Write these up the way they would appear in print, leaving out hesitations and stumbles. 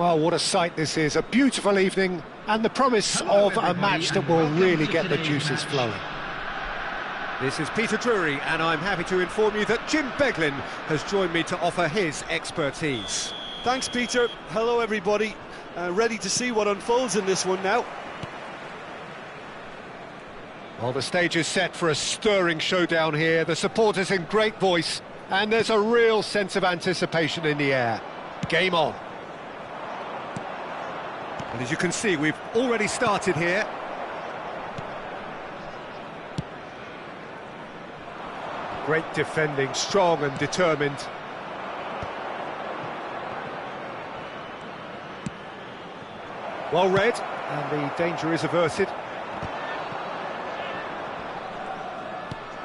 Well, what a sight this is. A beautiful evening and the promise of a match that will really get the juices flowing. This is Peter Drury, and I'm happy to inform you that Jim Beglin has joined me to offer his expertise. Thanks, Peter. Hello, everybody. Ready to see what unfolds in this one now. Well, the stage is set for a stirring showdown here. The supporters in great voice, and there's a real sense of anticipation in the air. Game on. And as you can see, we've already started here. Great defending, strong and determined. Well read, and the danger is averted.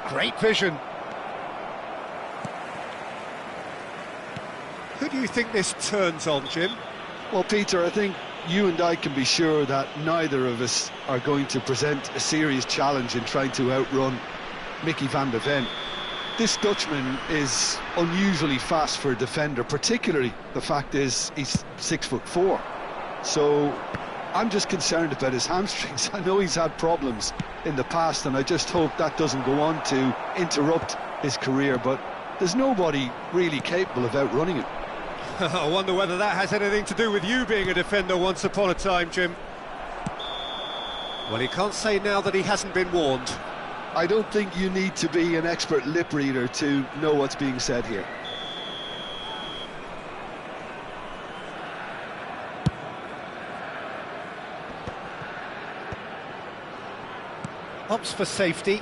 Great vision. Who do you think this turns on, Jim? Well, Peter, I think you and I can be sure that neither of us are going to present a serious challenge in trying to outrun Mickey van de Ven. This Dutchman is unusually fast for a defender, particularly the fact is he's 6'4". So I'm just concerned about his hamstrings. I know he's had problems in the past, and I just hope that doesn't go on to interrupt his career, but there's nobody really capable of outrunning him. I wonder whether that has anything to do with you being a defender once upon a time, Jim. Well, he can't say now that he hasn't been warned. I don't think you need to be an expert lip reader to know what's being said here. Opts for safety.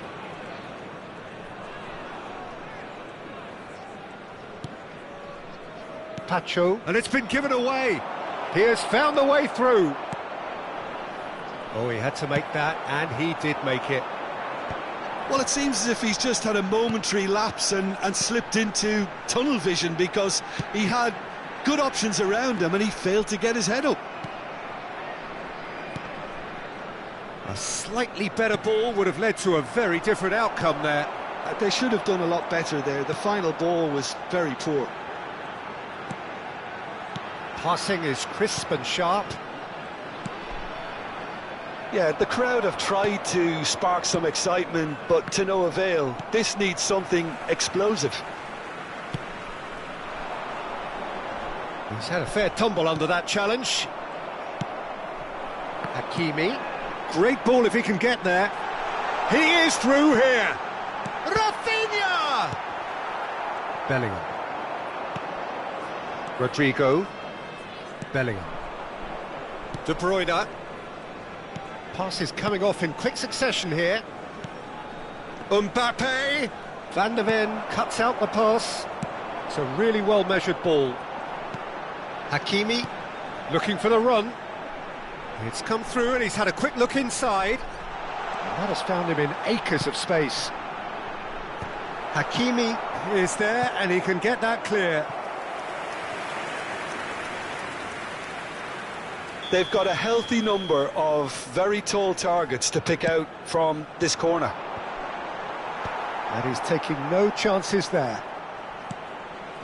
Pacho, and it's been given away. He has found the way through. Oh, he had to make that, and he did make it. Well, it seems as if he's just had a momentary lapse and slipped into tunnel vision, because he had good options around him and he failed to get his head up. A slightly better ball would have led to a very different outcome there. They should have done a lot better there. The final ball was very poor. Passing is crisp and sharp. Yeah, the crowd have tried to spark some excitement, but to no avail. This needs something explosive. He's had a fair tumble under that challenge. Hakimi. Great ball if he can get there. He is through here. Rafinha! Bellingham. Rodrigo. Bellingham. De Bruyne. Passes coming off in quick succession here. Mbappe. Van de Ven cuts out the pass. It's a really well-measured ball. Hakimi looking for the run. It's come through and he's had a quick look inside. That has found him in acres of space. Hakimi is there and he can get that clear. They've got a healthy number of very tall targets to pick out from this corner. And he's taking no chances there.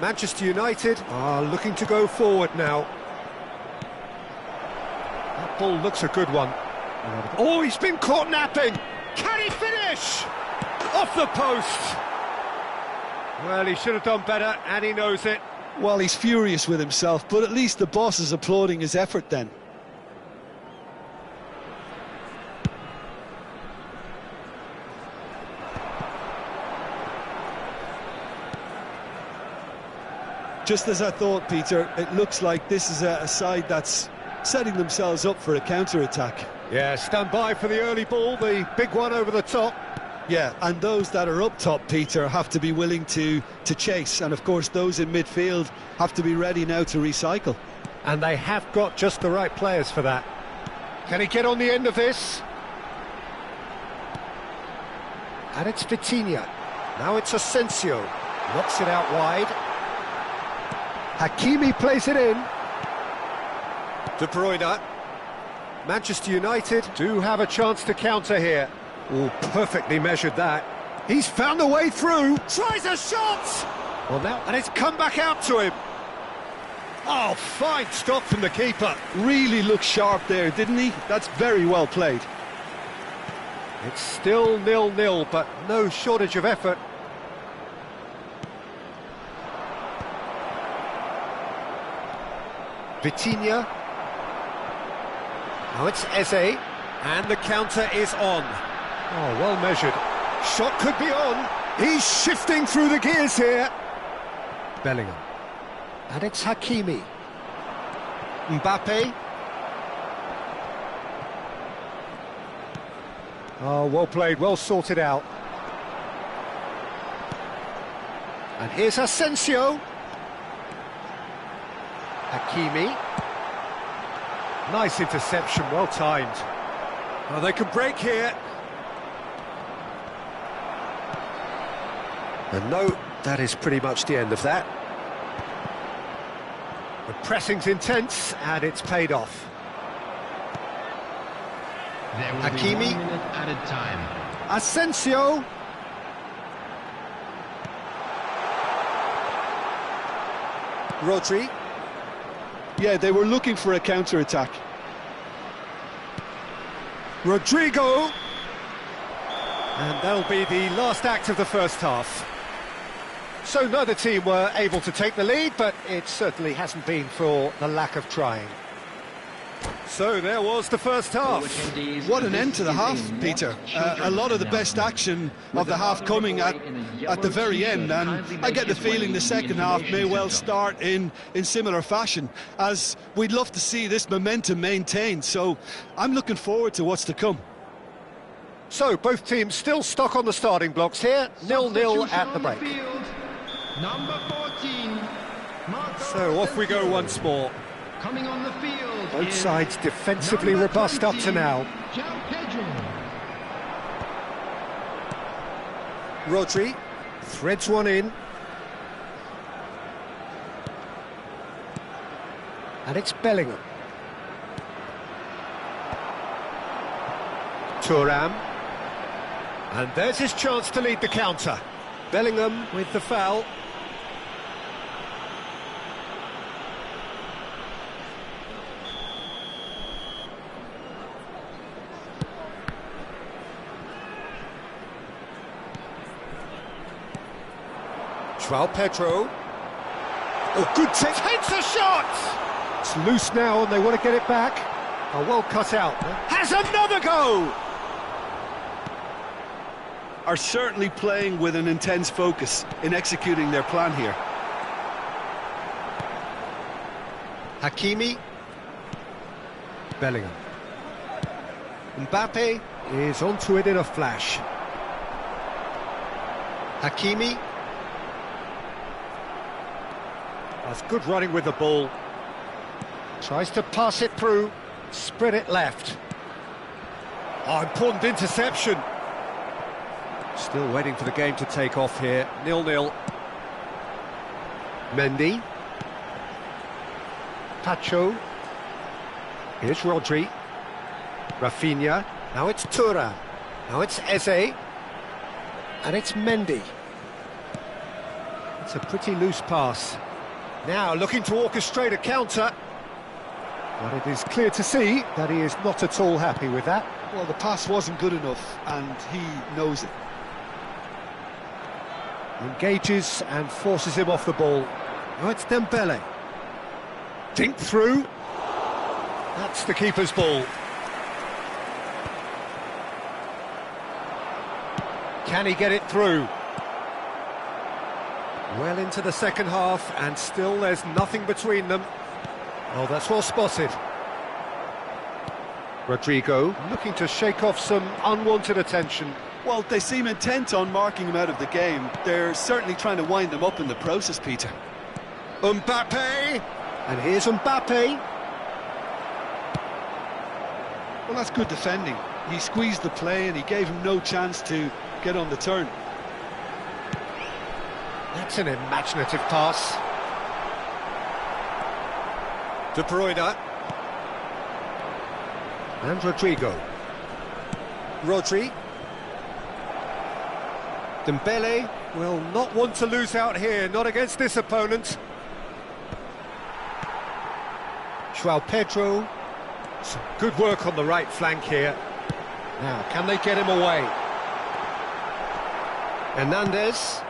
Manchester United are looking to go forward now. That ball looks a good one. Oh, he's been caught napping! Can he finish? Off the post! Well, he should have done better, and he knows it. Well, he's furious with himself, but at least the boss is applauding his effort then. Just as I thought, Peter, it looks like this is a side that's setting themselves up for a counter-attack. Yeah, stand by for the early ball, the big one over the top. Yeah, and those that are up top, Peter, have to be willing to chase. And, of course, those in midfield have to be ready now to recycle. And they have got just the right players for that. Can he get on the end of this? And it's Vitinha. Now it's Asensio. Knocks it out wide. Hakimi plays it in. De Bruyne. Manchester United do have a chance to counter here. Oh, perfectly measured that. He's found a way through. Tries a shot! Well, now, and it's come back out to him. Oh, fine stop from the keeper. Really looked sharp there, didn't he? That's very well played. It's still 0-0, but no shortage of effort. Vitinha. Now it's Eze, and the counter is on. Oh, well measured. Shot could be on. He's shifting through the gears here. Bellingham. And it's Hakimi. Mbappe. Oh, well played, well sorted out. And here's Asensio. Hakimi. Nice interception, well timed. Oh, they can break here. And no, that is pretty much the end of that. The pressing's intense, and it's paid off. There will Hakimi. be 1 minute added time. Asensio. Rodri. Yeah, they were looking for a counter-attack. Rodrigo. And that'll be the last act of the first half. So neither team were able to take the lead, but it certainly hasn't been for the lack of trying. So there was the first half. What an end to the half, Peter. A lot of the best action of the half coming at the very end, and I get the feeling the second half may well start in similar fashion, as we'd love to see this momentum maintained. So I'm looking forward to what's to come. So both teams still stuck on the starting blocks here, 0-0 at the break. Number 14. So off we go once more. Coming on the field. Both is sides defensively number robust up to 20, now. João Pedro. Rodri threads one in. And it's Bellingham. Thuram. And there's his chance to lead the counter. Bellingham with the foul. João Pedro. Oh, good take. Takes a shot! It's loose now and they want to get it back. Oh, well cut out. Has another go! Are certainly playing with an intense focus in executing their plan here. Hakimi. Bellingham. Mbappe is onto it in a flash. Hakimi. That's good running with the ball. Tries to pass it through, spread it left. Oh, important interception. Still waiting for the game to take off here. 0-0. Mendy. Pacho. Here's Rodri. Rafinha. Now it's Thuram. Now it's Eze. And it's Mendy. It's a pretty loose pass. Now looking to orchestrate a counter. But it is clear to see that he is not at all happy with that. Well, the pass wasn't good enough, and he knows it. Engages and forces him off the ball. Now it's Dembele. Dink through. That's the keeper's ball. Can he get it through? Well into the second half, and still there's nothing between them. Oh, that's well spotted. Rodrigo looking to shake off some unwanted attention. Well, they seem intent on marking him out of the game. They're certainly trying to wind him up in the process, Peter. Mbappe! And here's Mbappe. Well, that's good defending. He squeezed the play and he gave him no chance to get on the turn. That's an imaginative pass. De Bruyne. And Rodrigo. Rodri. Dembele will not want to lose out here, not against this opponent. João Pedro. Some good work on the right flank here. Now, can they get him away? Hernandez.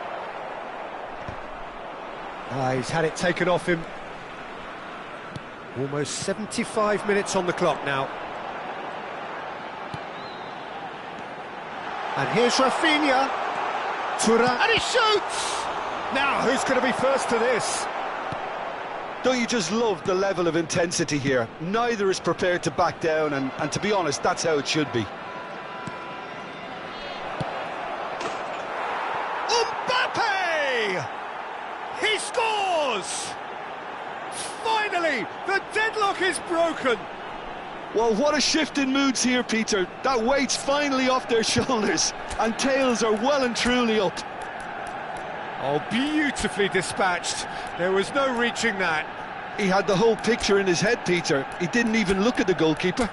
He's had it taken off him. Almost 75 minutes on the clock now. And here's Rafinha. Thuram. And he shoots! Now, who's going to be first to this? Don't you just love the level of intensity here? Neither is prepared to back down, and to be honest, that's how it should be. Mbappe! He scores! Finally, the deadlock is broken. Well, what a shift in moods here, Peter. That weight's finally off their shoulders, and tails are well and truly up. Oh, beautifully dispatched. There was no reaching that. He had the whole picture in his head, Peter. He didn't even look at the goalkeeper.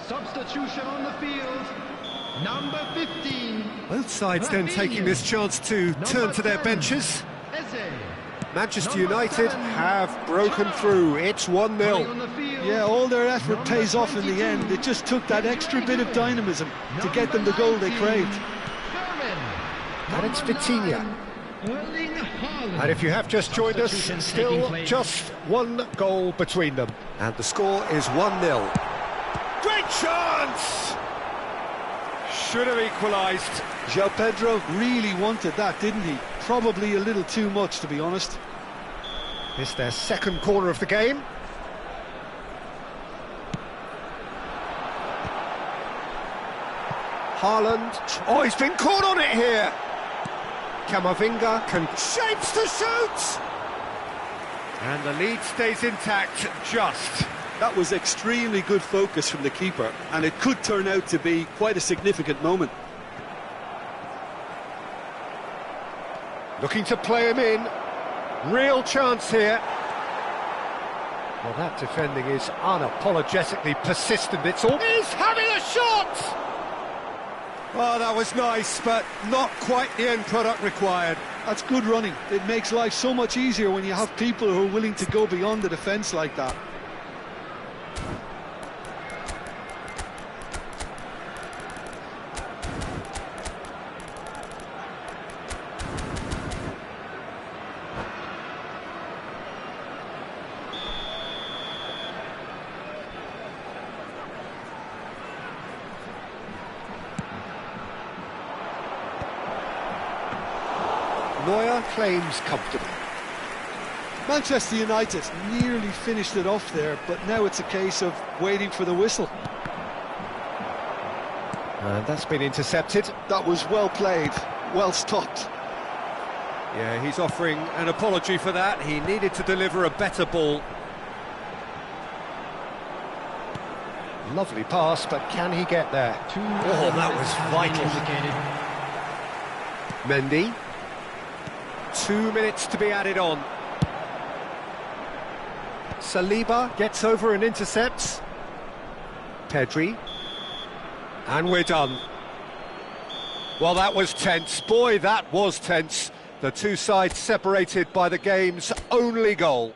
Substitution on the field. Number 15. Both sides then taking this chance to turn to their benches. Manchester United have broken through. It's 1-0. Yeah, all their effort pays off in the end. It just took that extra bit of dynamism to get them the goal they craved. And it's Vitinha. And if you have just joined us, still just one goal between them. And the score is 1-0. Great chance! Should have equalised. João Pedro really wanted that, didn't he? Probably a little too much, to be honest. It's their second corner of the game. Haaland. Oh, he's been caught on it here. Camavinga shapes to shoot. And the lead stays intact, just. That was extremely good focus from the keeper, and it could turn out to be quite a significant moment. Looking to play him in. Real chance here. Well, that defending is unapologetically persistent. It's all... He's having a shot! Oh, that was nice, but not quite the end product required. That's good running. It makes life so much easier when you have people who are willing to go beyond the defence like that. Neuer claims comfortably. Manchester United nearly finished it off there, but now it's a case of waiting for the whistle. And that's been intercepted. That was well played, well stopped. Yeah, he's offering an apology for that. He needed to deliver a better ball. Lovely pass, but can he get there? Oh, that was vital. Mendy. 2 minutes to be added on. Saliba gets over and intercepts. Pedri. And we're done. Well, that was tense. Boy, that was tense. The two sides separated by the game's only goal.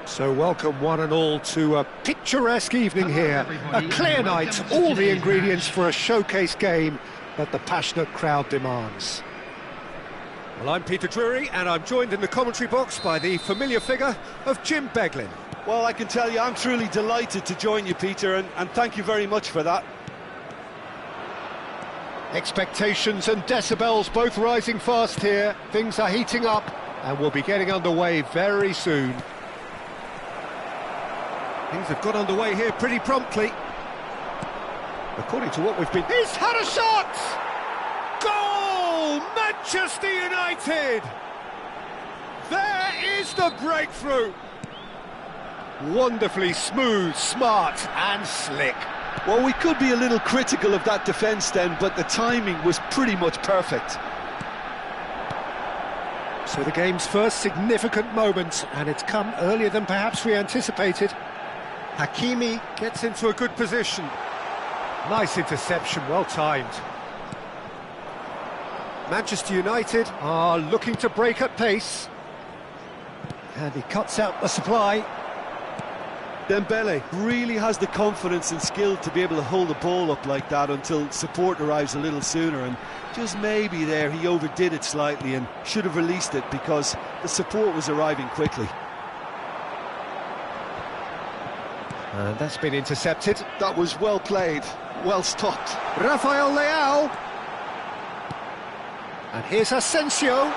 So welcome one and all to a picturesque evening here. A clear night, all the ingredients for a showcase game that the passionate crowd demands. Well, I'm Peter Drury, and I'm joined in the commentary box by the familiar figure of Jim Beglin. Well, I can tell you, I'm truly delighted to join you, Peter, and thank you very much for that. Expectations and decibels both rising fast here. Things are heating up, and we'll be getting underway very soon. Things have got underway here pretty promptly. According to what we've been... He's had a shot! Goal! Manchester United! There is the breakthrough! Wonderfully smooth, smart and slick. Well, we could be a little critical of that defence then, but the timing was pretty much perfect. So the game's first significant moment, and it's come earlier than perhaps we anticipated. Hakimi Gets into a good position. nice interception, well timed. Manchester United are looking to break at pace. And he cuts out the supply. Dembele really has the confidence and skill to be able to hold the ball up like that until support arrives a little sooner, and just maybe there he overdid it slightly and should have released it because the support was arriving quickly. And that's been intercepted. That was well played, well stopped. Rafael Leao. And here's Asensio.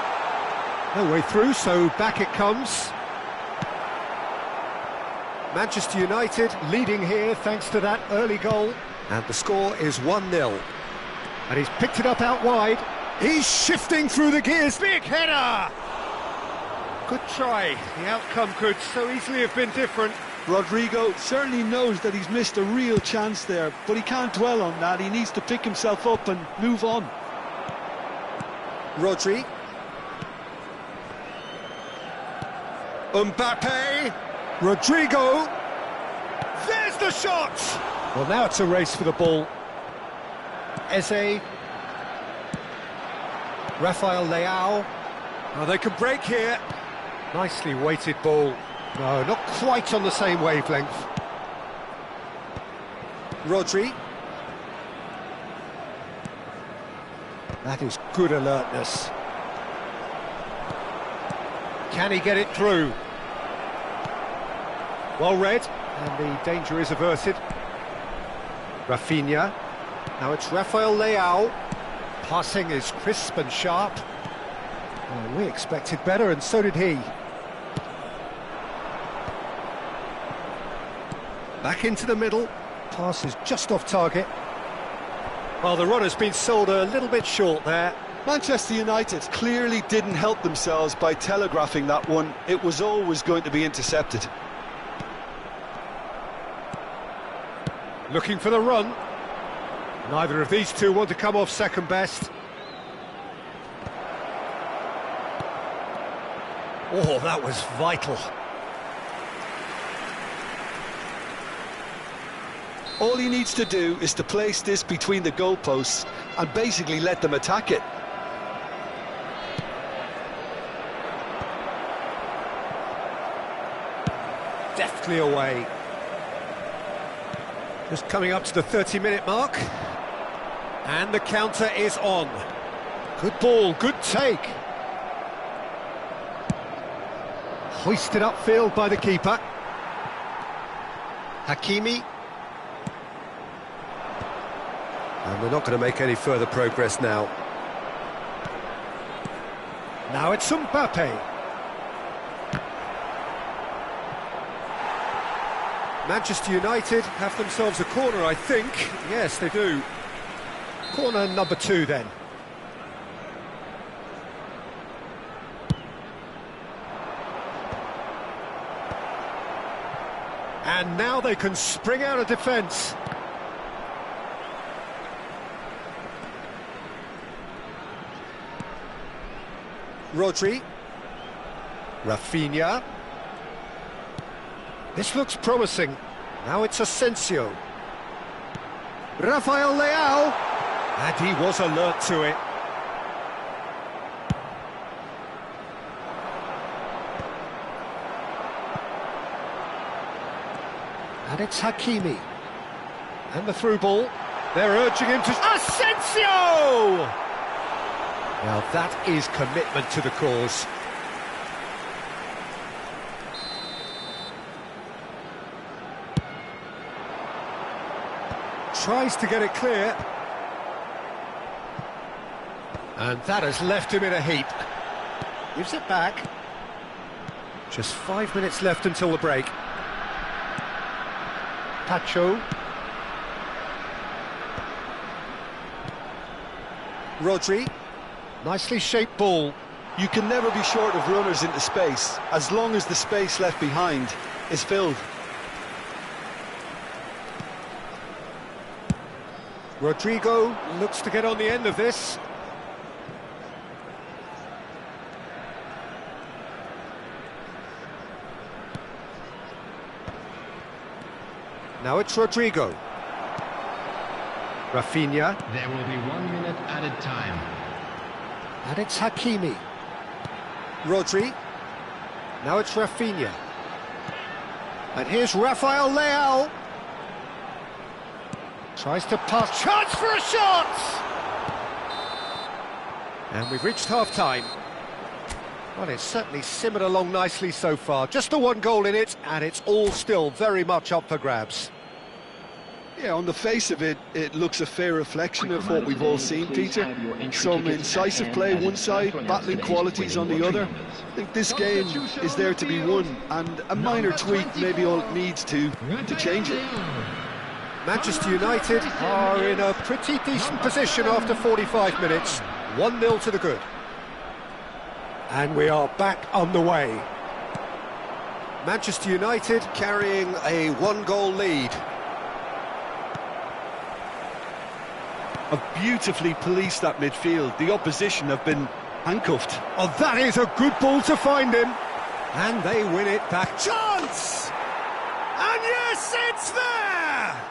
No way through, so back it comes. Manchester United leading here thanks to that early goal. And the score is 1-0. And he's picked it up out wide. He's shifting through the gears. Big header! Good try. The outcome could so easily have been different. Rodrigo certainly knows that he's missed a real chance there, but he can't dwell on that. He needs to pick himself up and move on. Rodri. Mbappe. Rodrigo. There's the shot! Well, now it's a race for the ball. Eze. Rafael Leao. Oh, they can break here. Nicely weighted ball. No, not quite on the same wavelength. Rodri. That is good alertness. Can he get it through? Well read, and the danger is averted. Rafinha. Now it's Rafael Leao. Passing is crisp and sharp. Well, we expected better, and so did he. Back into the middle. Pass is just off target. Well, the run has been sold a little bit short there. Manchester United clearly didn't help themselves by telegraphing that one. It was always going to be intercepted. Looking for the run. Neither of these two want to come off second best. Oh, that was vital. All he needs to do is to place this between the goalposts and basically let them attack it. Deftly away. Just coming up to the 30-minute mark. And the counter is on. Good ball, good take. Hoisted upfield by the keeper. Hakimi. And they're not going to make any further progress now. Now it's Mbappe. Manchester United have themselves a corner, I think. Yes, they do. Corner number 2 then. And now they can spring out of defence. Rodri. Rafinha. This looks promising. Now it's Asensio. Rafael Leao. And he was alert to it. And it's Hakimi. And the through ball. They're urging him to... Asensio! Now that is commitment to the cause. Tries to get it clear. And that has left him in a heap. Gives it back. Just 5 minutes left until the break. Pacho. Rodri. Nicely shaped ball. You can never be short of runners into space, as long as the space left behind is filled. Rodrigo looks to get on the end of this. Now it's Rodrigo. Rafinha. There will be 1 minute added time. And it's Hakimi. Rodri. Now it's Rafinha. And here's Rafael Leao. Tries to pass. Chance for a shot! And we've reached half-time. Well, it's certainly simmered along nicely so far. Just the one goal in it, and it's all still very much up for grabs. Yeah, on the face of it, it looks a fair reflection of what we've all seen, Peter. Some incisive play one side, battling qualities on the other. I think this game is there to be won, and a minor tweak maybe all it needs to change it. Manchester United are in a pretty decent position after 45 minutes. 1-0 to the good. And we are back on the way. Manchester United carrying a 1-goal lead. Have beautifully policed that midfield. The opposition have been handcuffed. Oh, that is a good ball to find him. And they win it back. Chance! And yes, it's there!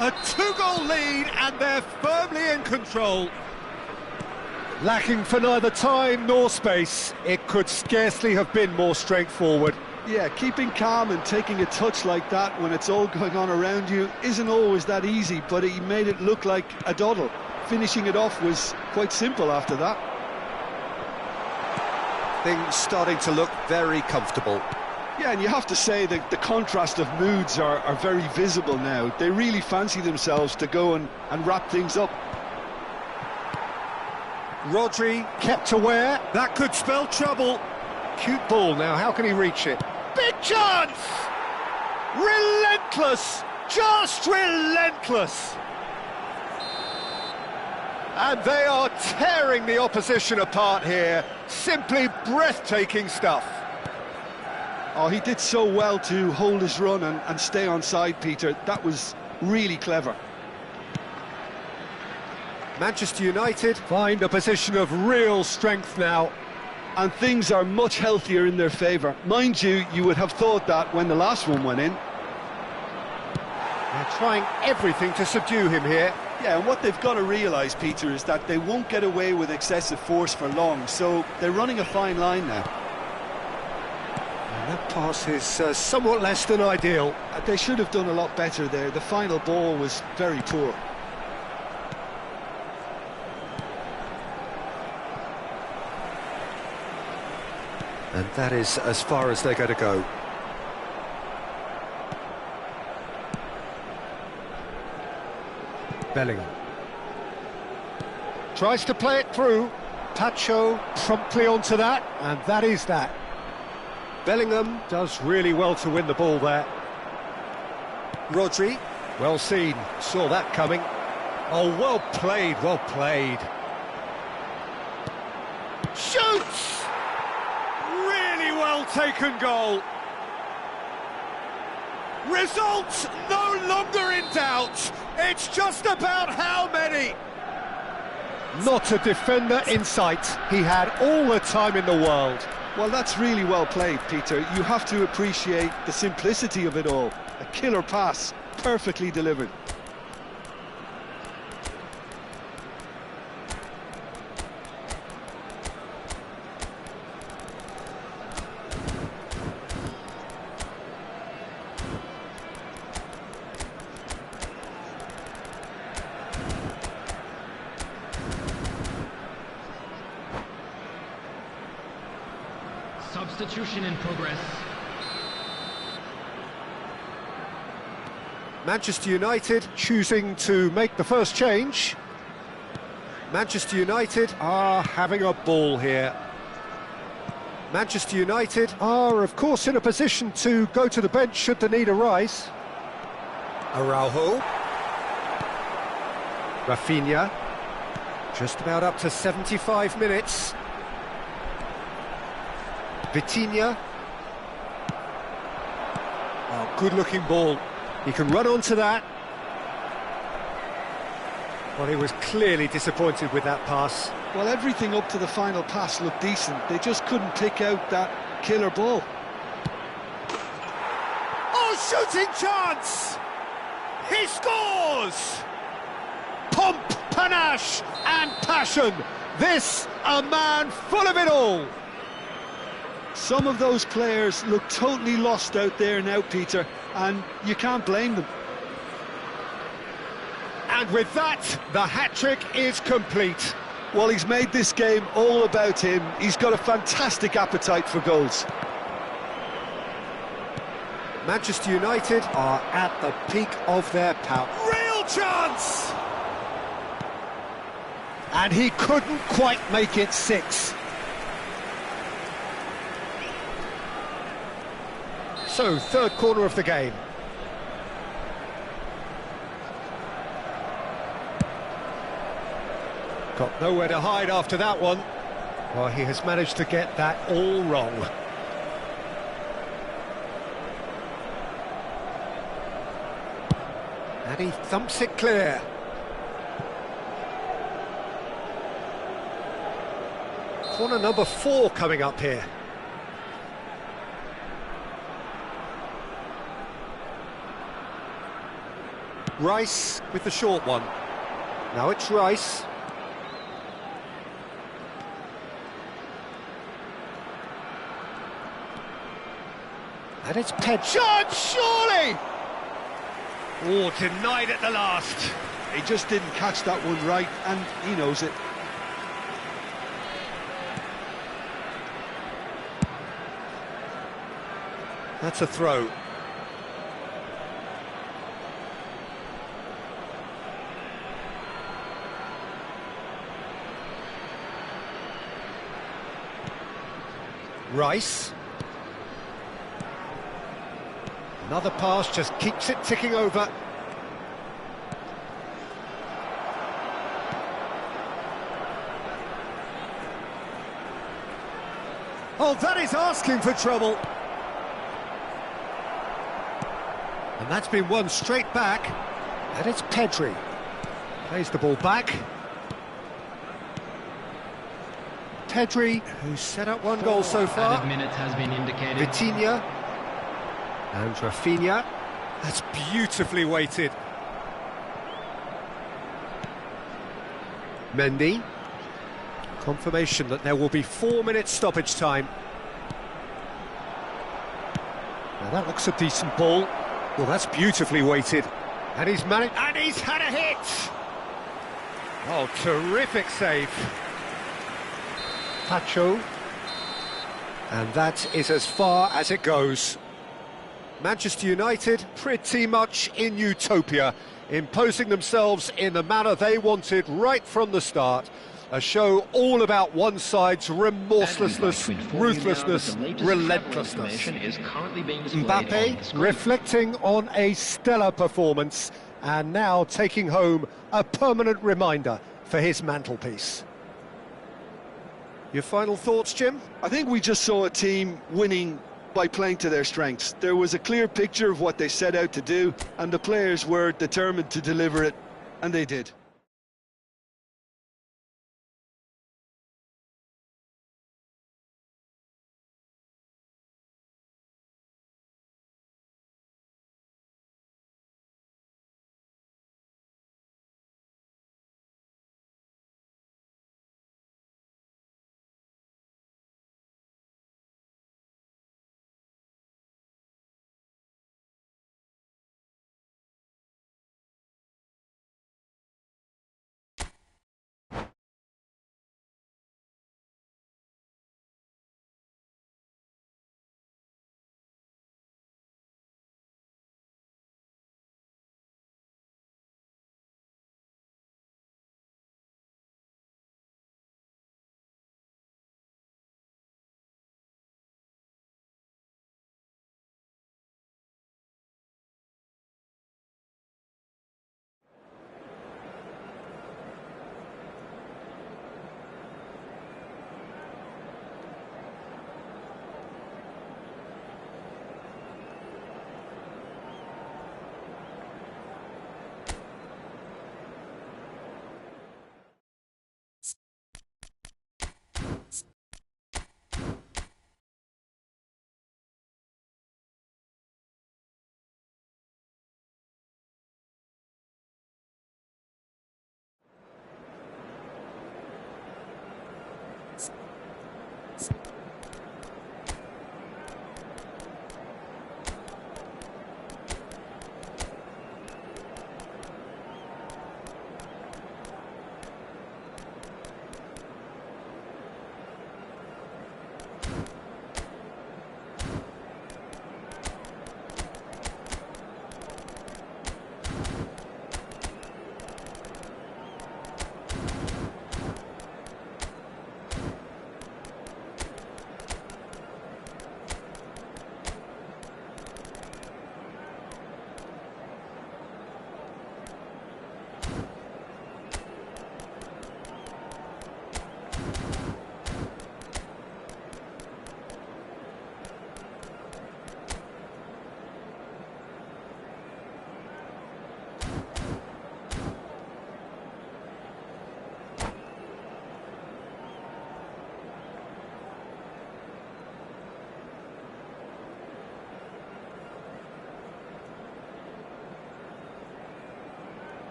A 2-goal lead, and they're firmly in control. Lacking for neither time nor space. It could scarcely have been more straightforward. Yeah, keeping calm and taking a touch like that when it's all going on around you isn't always that easy, but he made it look like a doddle. Finishing it off was quite simple after that. Things starting to look very comfortable. Yeah, and you have to say that the contrast of moods are very visible now. They really fancy themselves to go and wrap things up. Rodri kept aware. That could spell trouble. Cute ball now, how can he reach it? Big chance! Relentless! Just relentless! And they are tearing the opposition apart here. Simply breathtaking stuff. Oh, he did so well to hold his run and stay on side, Peter. That was really clever. Manchester United find a position of real strength now. And things are much healthier in their favour. Mind you, you would have thought that when the last one went in. They're trying everything to subdue him here. Yeah, and what they've got to realise, Peter, is that they won't get away with excessive force for long, so they're running a fine line now. And that pass is somewhat less than ideal. They should have done a lot better there. The final ball was very poor. And that is as far as they're going to go. Bellingham. Tries to play it through. Pacho promptly onto that, and that is that. Bellingham does really well to win the ball there. Rodri, well seen, saw that coming. Oh, well played, well played. Shoots! Really well taken goal. Results no longer in doubt. It's just about how many. Not a defender in sight. He had all the time in the world. Well, that's really well played, Peter. You have to appreciate the simplicity of it all. A killer pass, perfectly delivered. Substitution in progress. Manchester United choosing to make the first change. Manchester United are having a ball here. Manchester United are, of course, in a position to go to the bench should the need arise. Araujo. Rafinha. Just about up to 75 minutes. Vitinha. Oh, good-looking ball. He can run onto that. Well, he was clearly disappointed with that pass. Well, everything up to the final pass looked decent. They just couldn't pick out that killer ball. Oh, shooting chance! He scores! Pomp, panache and passion. This, a man full of it all. Some of those players look totally lost out there now, Peter, and you can't blame them. And with that, the hat-trick is complete. Well, he's made this game all about him. He's got a fantastic appetite for goals. Manchester United are at the peak of their power. Real chance! And he couldn't quite make it 6. So, third corner of the game. Got nowhere to hide after that one. Well, he has managed to get that all wrong. And he thumps it clear. Corner number 4 coming up here. Rice with the short one. Now it's Rice. And it's Shot, surely! Oh, denied at the last. He just didn't catch that one right, and he knows it. That's a throw. Rice. Another pass just keeps it ticking over. Oh, that is asking for trouble. And that's been won straight back. And it's Pedri. Plays the ball back. Pedri, who's set up one goal so far. Added minutes has been indicated. Vitinha. And Rafinha. That's beautifully weighted. Mendy. Confirmation that there will be 4 minutes stoppage time. Now that looks a decent ball. Well, that's beautifully weighted. And he's managed... And he's had a hit! Oh, terrific save. Pacho. And that is as far as it goes. Manchester United pretty much in utopia, imposing themselves in the manner they wanted right from the start. A show all about one side's remorselessness, ruthlessness, relentlessness. Mbappe reflecting on a stellar performance and now taking home a permanent reminder for his mantelpiece. Your final thoughts, Jim? I think we just saw a team winning by playing to their strengths. There was a clear picture of what they set out to do, and the players were determined to deliver it, and they did.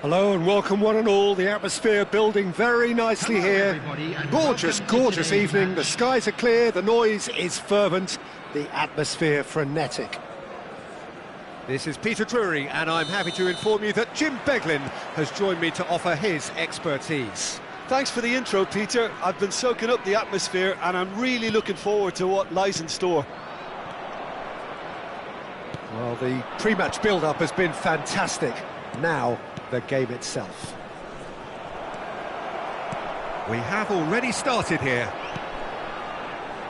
Hello and welcome one and all. The atmosphere building very nicely here. Gorgeous, gorgeous evening. The skies are clear, the noise is fervent, the atmosphere frenetic. This is Peter Drury, and I'm happy to inform you that Jim Beglin has joined me to offer his expertise. Thanks for the intro, Peter. I've been soaking up the atmosphere and I'm really looking forward to what lies in store. Well, the pre-match build-up has been fantastic. Now, the game itself. We have already started here.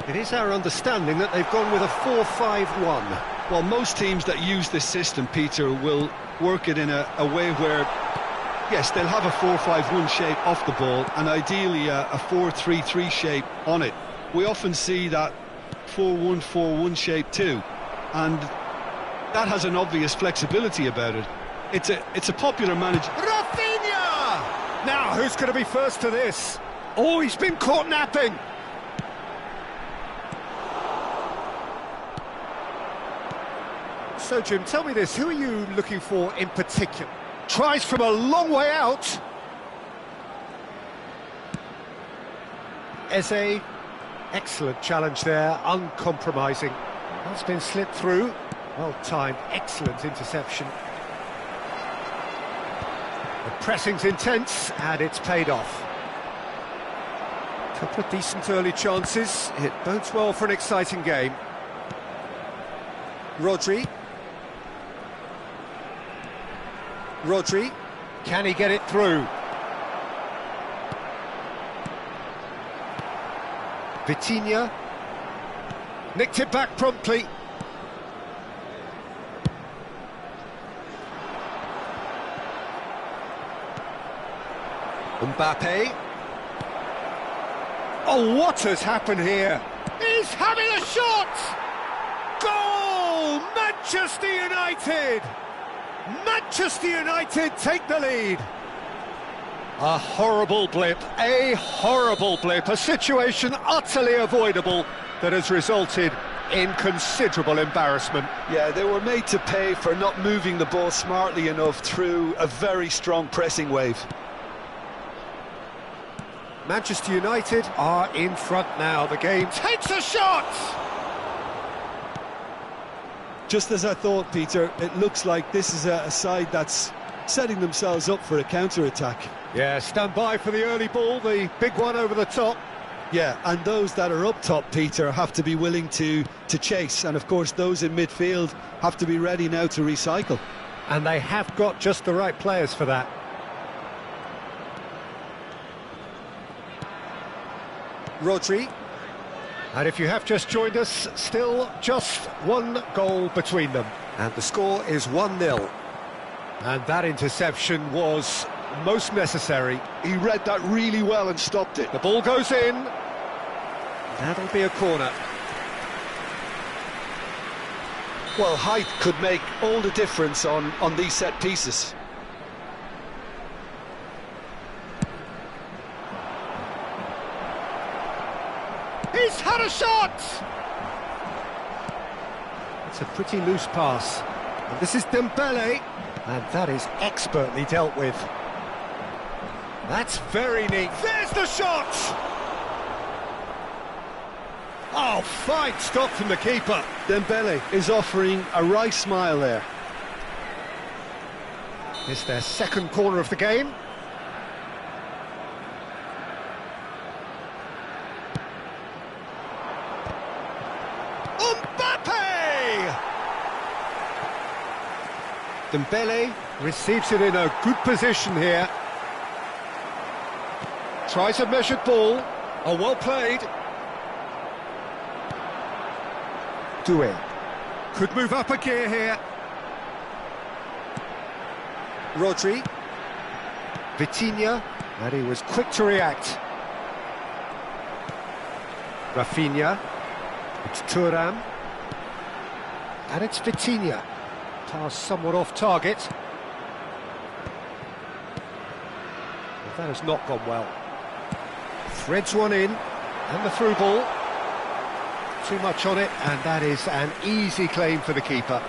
It is our understanding that they've gone with a 4-5-1. Well, most teams that use this system, Peter, will work it in a way where, yes, they'll have a 4-5-1 shape off the ball and ideally a 4-3-3 shape on it. We often see that 4-1-4-1 shape too, and that has an obvious flexibility about it. It's a popular manager. Rafinha! Now, who's going to be first to this? Oh, he's been caught napping. So, Jim, tell me this, who are you looking for in particular? Tries from a long way out. Eze, excellent challenge there, uncompromising. That's been slipped through. Well timed, excellent interception. The pressing's intense, and it's paid off. Couple of decent early chances. It bodes well for an exciting game. Rodri, can he get it through? Vitinha, nicked it back promptly. Mbappe. Oh, what has happened here? He's having a shot! Goal! Manchester United! Manchester United take the lead. A horrible blip, a situation utterly avoidable that has resulted in considerable embarrassment. Yeah, they were made to pay for not moving the ball smartly enough through a very strong pressing wave. Manchester United are in front now. The game takes a shot! Just as I thought, Peter, it looks like this is a side that's setting themselves up for a counter-attack. Yeah, stand by for the early ball, the big one over the top. Yeah, and those that are up top, Peter, have to be willing to chase. And, of course, those in midfield have to be ready now to recycle. And they have got just the right players for that. Rodri. And if you have just joined us, still just one goal between them. And the score is 1-0. And that interception was most necessary. He read that really well and stopped it. The ball goes in. That'll be a corner. Well, height could make all the difference on these set pieces. He's had a shot! It's a pretty loose pass. And this is Dembele. And that is expertly dealt with. That's very neat. There's the shot! Oh, fine stop from the keeper. Dembele is offering a wry smile there. It's their second corner of the game. Dembele receives it in a good position here. Tries a measured ball. Oh, well played. Doué could move up a gear here. Rodri. Vitinha, and he was quick to react. Rafinha. It's Thuram. And it's Vitinha. Pass somewhat off target. But that has not gone well. Threads one in, and the through ball. Too much on it, and that is an easy claim for the keeper.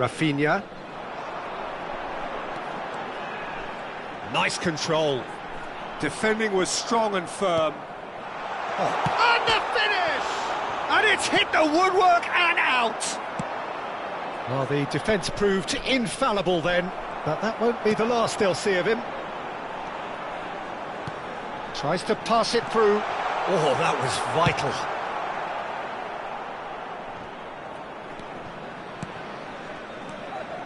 Rafinha. Nice control. Defending was strong and firm. And the finish! And it's hit the woodwork and out! Well, the defence proved infallible then, but that won't be the last they'll see of him. Tries to pass it through. Oh, that was vital.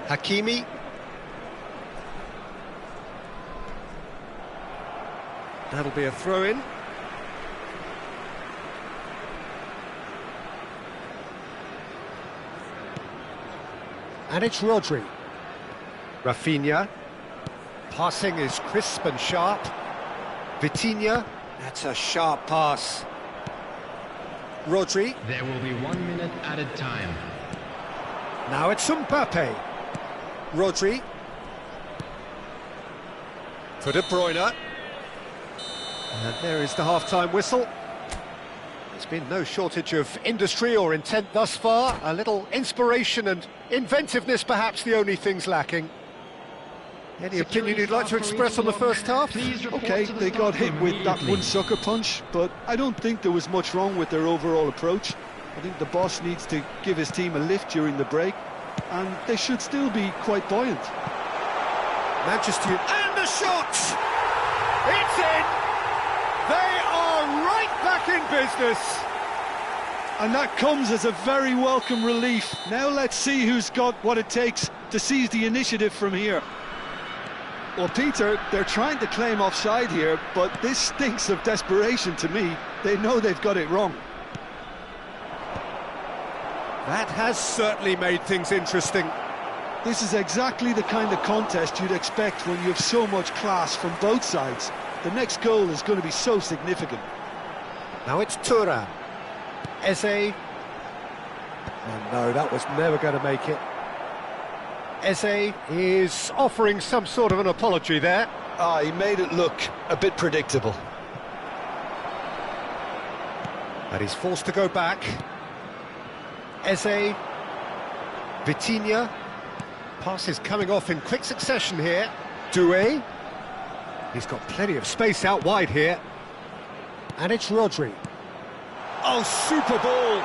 Hakimi. That'll be a throw-in. And it's Rodri. Rafinha. Passing is crisp and sharp. Vitinha. That's a sharp pass. Rodri. There will be 1 minute added time. Now it's Mbappe. Rodri. For De Bruyne. And there is the half-time whistle. There's been no shortage of industry or intent thus far. A little inspiration and inventiveness, perhaps the only things lacking. Any opinion you'd like to express on the first half? Okay, they got hit with that one sucker punch, but I don't think there was much wrong with their overall approach. I think the boss needs to give his team a lift during the break, and they should still be quite buoyant. Manchester United. And the shot! It's in! They are right back in business! And that comes as a very welcome relief. Now let's see who's got what it takes to seize the initiative from here. Well, Peter, they're trying to claim offside here, but this stinks of desperation to me. They know they've got it wrong. That has certainly made things interesting. This is exactly the kind of contest you'd expect when you have so much class from both sides. The next goal is going to be so significant. Now it's Thuram. Eze. Oh no, that was never going to make it. Eze is offering some sort of an apology there. He made it look a bit predictable. And he's forced to go back. Eze. Vitinha. Passes coming off in quick succession here. Doué. He's got plenty of space out wide here. And it's Rodri. Oh, super ball!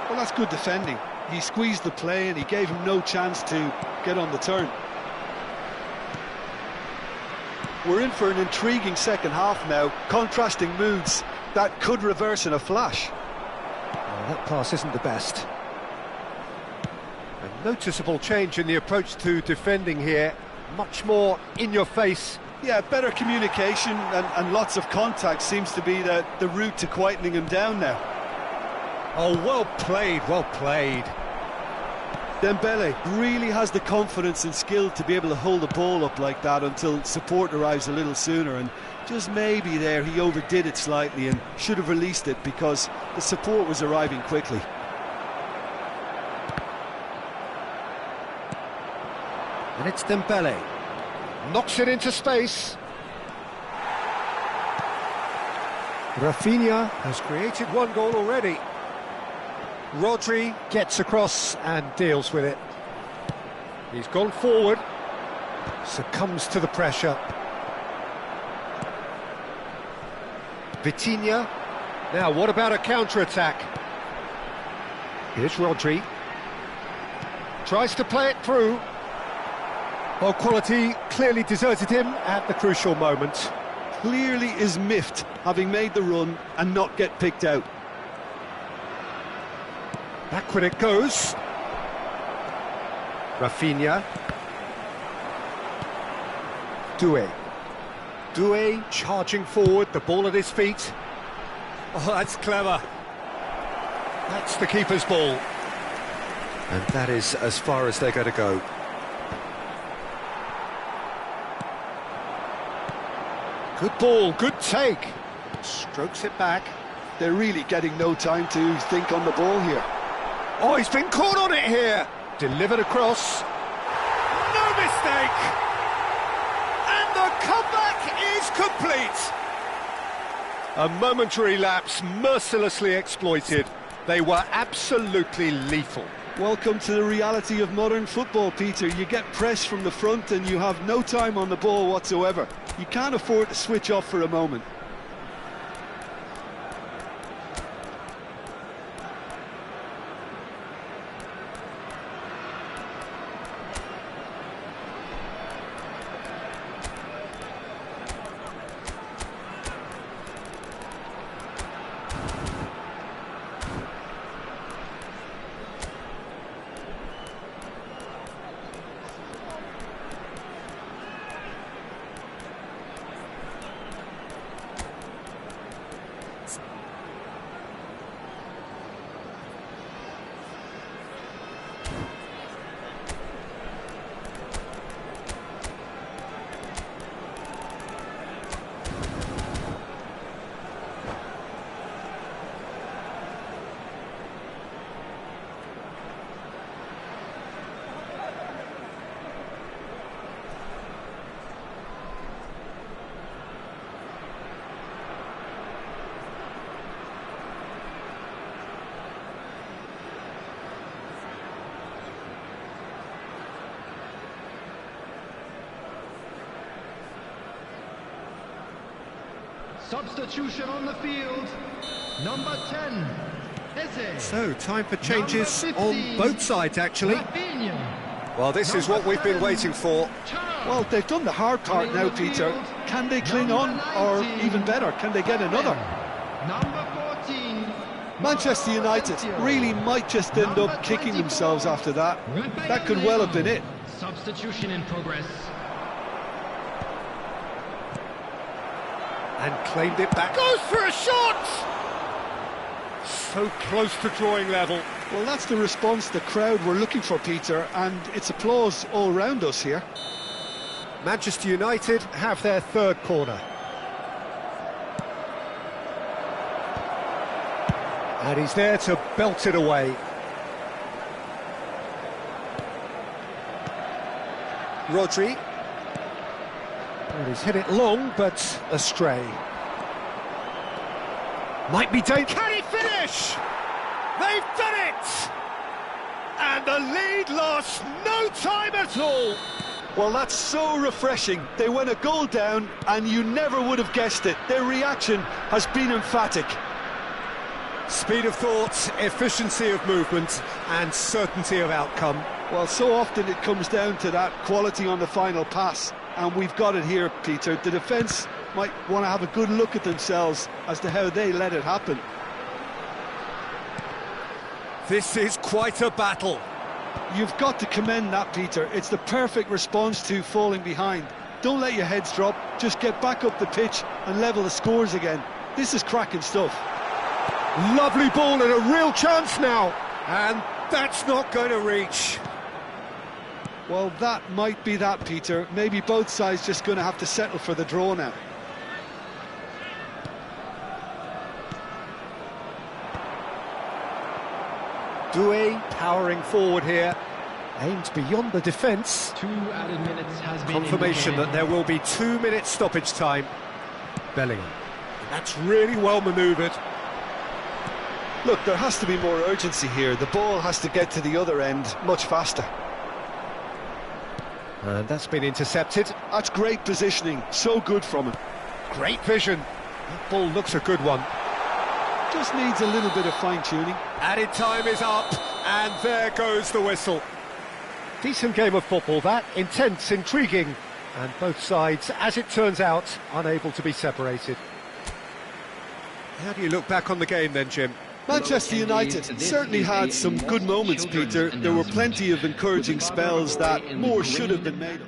Well, that's good defending. He squeezed the play and he gave him no chance to get on the turn. We're in for an intriguing second half now. Contrasting moods that could reverse in a flash. Well, that pass isn't the best. A noticeable change in the approach to defending here. Much more in your face. Yeah, better communication and lots of contact seems to be the route to quietening him down now. Oh, well played, well played. Dembele really has the confidence and skill to be able to hold the ball up like that until support arrives a little sooner, and just maybe there he overdid it slightly and should have released it because the support was arriving quickly. And it's Dembele. Knocks it into space. Rafinha has created one goal already. Rodri gets across and deals with it. He's gone forward, succumbs to the pressure. Vitinha. Now, what about a counter-attack? Here's Rodri. Tries to play it through. Well, quality clearly deserted him at the crucial moment. Clearly is miffed, having made the run and not get picked out. Backward it goes. Rafinha. Doué. Doué charging forward, the ball at his feet. Oh, that's clever. That's the keeper's ball. And that is as far as they're going to go. Good ball, good take. Strokes it back. They're really getting no time to think on the ball here. Oh, he's been caught on it here. Delivered across. No mistake! And the comeback is complete! A momentary lapse mercilessly exploited. They were absolutely lethal. Welcome to the reality of modern football, Peter. You get pressed from the front and you have no time on the ball whatsoever. You can't afford to switch off for a moment. Substitution on the field. Number 10, Eze. So, time for changes Number on 15, both sides, actually. Rafinha. Well, this is what we've been waiting for. Well, they've done the hard part now, Peter. Can they cling on, or even better, can they get another? Number 14, Manchester United really might just end up kicking themselves after that. That could well have been it. Substitution in progress. And claimed it back. Goes for a shot! So close to drawing level. Well, that's the response the crowd were looking for, Peter, and it's applause all round us here. Manchester United have their third corner. And he's there to belt it away. Rodri. Well, he's hit it long, but astray. Might be dangerous. Can he finish? They've done it! And the lead lost no time at all. Well, that's so refreshing. They went a goal down, and you never would have guessed it. Their reaction has been emphatic. Speed of thought, efficiency of movement, and certainty of outcome. Well, so often it comes down to that quality on the final pass, and we've got it here, Peter. The defence might want to have a good look at themselves as to how they let it happen. This is quite a battle. You've got to commend that, Peter. It's the perfect response to falling behind. Don't let your heads drop, just get back up the pitch and level the scores again. This is cracking stuff. Lovely ball and a real chance now. And that's not going to reach. Well, that might be that, Peter. Maybe both sides just going to have to settle for the draw now. Doué powering forward here. Aims beyond the defence. 2 added minutes has been Confirmation that there will be 2 minutes stoppage time. Bellingham. That's really well manoeuvred. Look, there has to be more urgency here. The ball has to get to the other end much faster. And that's been intercepted. That's great positioning. So good from him. Great vision. That ball looks a good one. Just needs a little bit of fine-tuning. Added time is up, and there goes the whistle. Decent game of football, that. Intense, intriguing, and both sides, as it turns out, unable to be separated. How do you look back on the game then, Jim? Manchester United certainly had some good moments, Peter. There were plenty of encouraging spells that more should have been made of.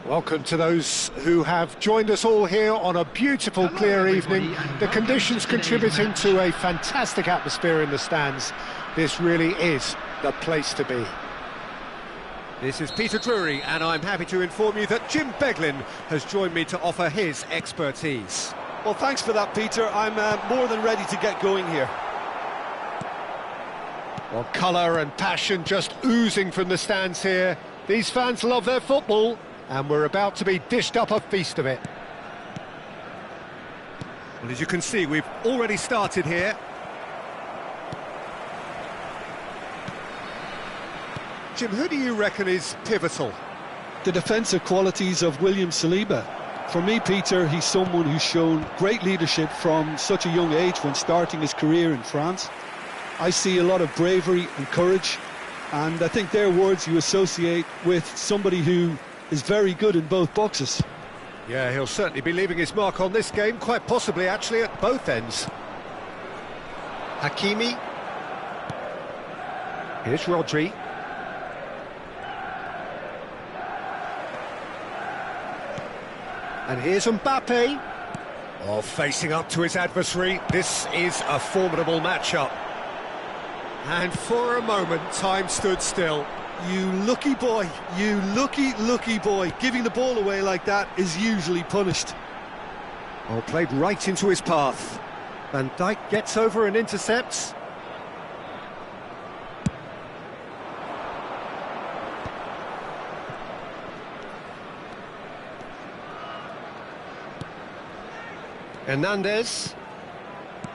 Welcome to those who have joined us all here on a beautiful, clear evening. The conditions contributing to a fantastic atmosphere in the stands. This really is the place to be. This is Peter Drury, and I'm happy to inform you that Jim Beglin has joined me to offer his expertise. Well, thanks for that, Peter. I'm more than ready to get going here. Well, colour and passion just oozing from the stands here. These fans love their football, and we're about to be dished up a feast of it. Well, as you can see, we've already started here. Jim, who do you reckon is pivotal? The defensive qualities of William Saliba. For me, Peter, he's someone who's shown great leadership from such a young age when starting his career in France. I see a lot of bravery and courage, and I think they're words you associate with somebody who is very good in both boxes. Yeah, he'll certainly be leaving his mark on this game, quite possibly actually at both ends. Hakimi. Here's Rodri. And here's Mbappe. Oh, facing up to his adversary. This is a formidable matchup. And for a moment, time stood still. You lucky boy, you lucky boy. Giving the ball away like that is usually punished. Oh, played right into his path. Van Dijk gets over and intercepts. Hernandez.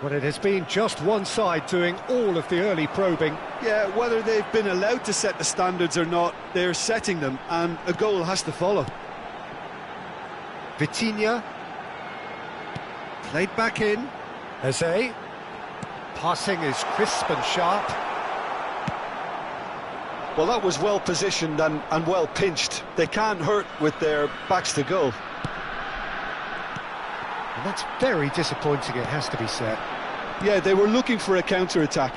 Well, it has been just one side doing all of the early probing. Yeah, whether they've been allowed to set the standards or not, they're setting them, and a goal has to follow. Vitinha. Played back in. Eze. Passing is crisp and sharp. Well, that was well positioned and well pinched. They can't hurt with their backs to goal. And that's very disappointing, it has to be said. Yeah, they were looking for a counter-attack.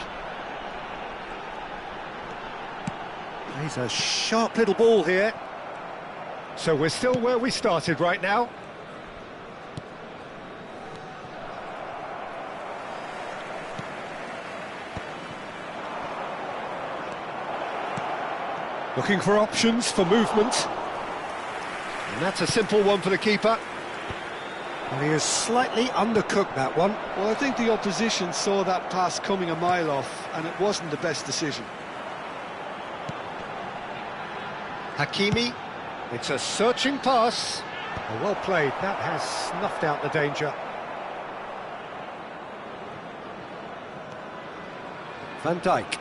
Plays a sharp little ball here. So we're still where we started right now. Looking for options for movement. And that's a simple one for the keeper. And he has slightly undercooked that one. Well, I think the opposition saw that pass coming a mile off, and it wasn't the best decision. Hakimi. It's a searching pass. Oh, well played. That has snuffed out the danger. Van Dijk.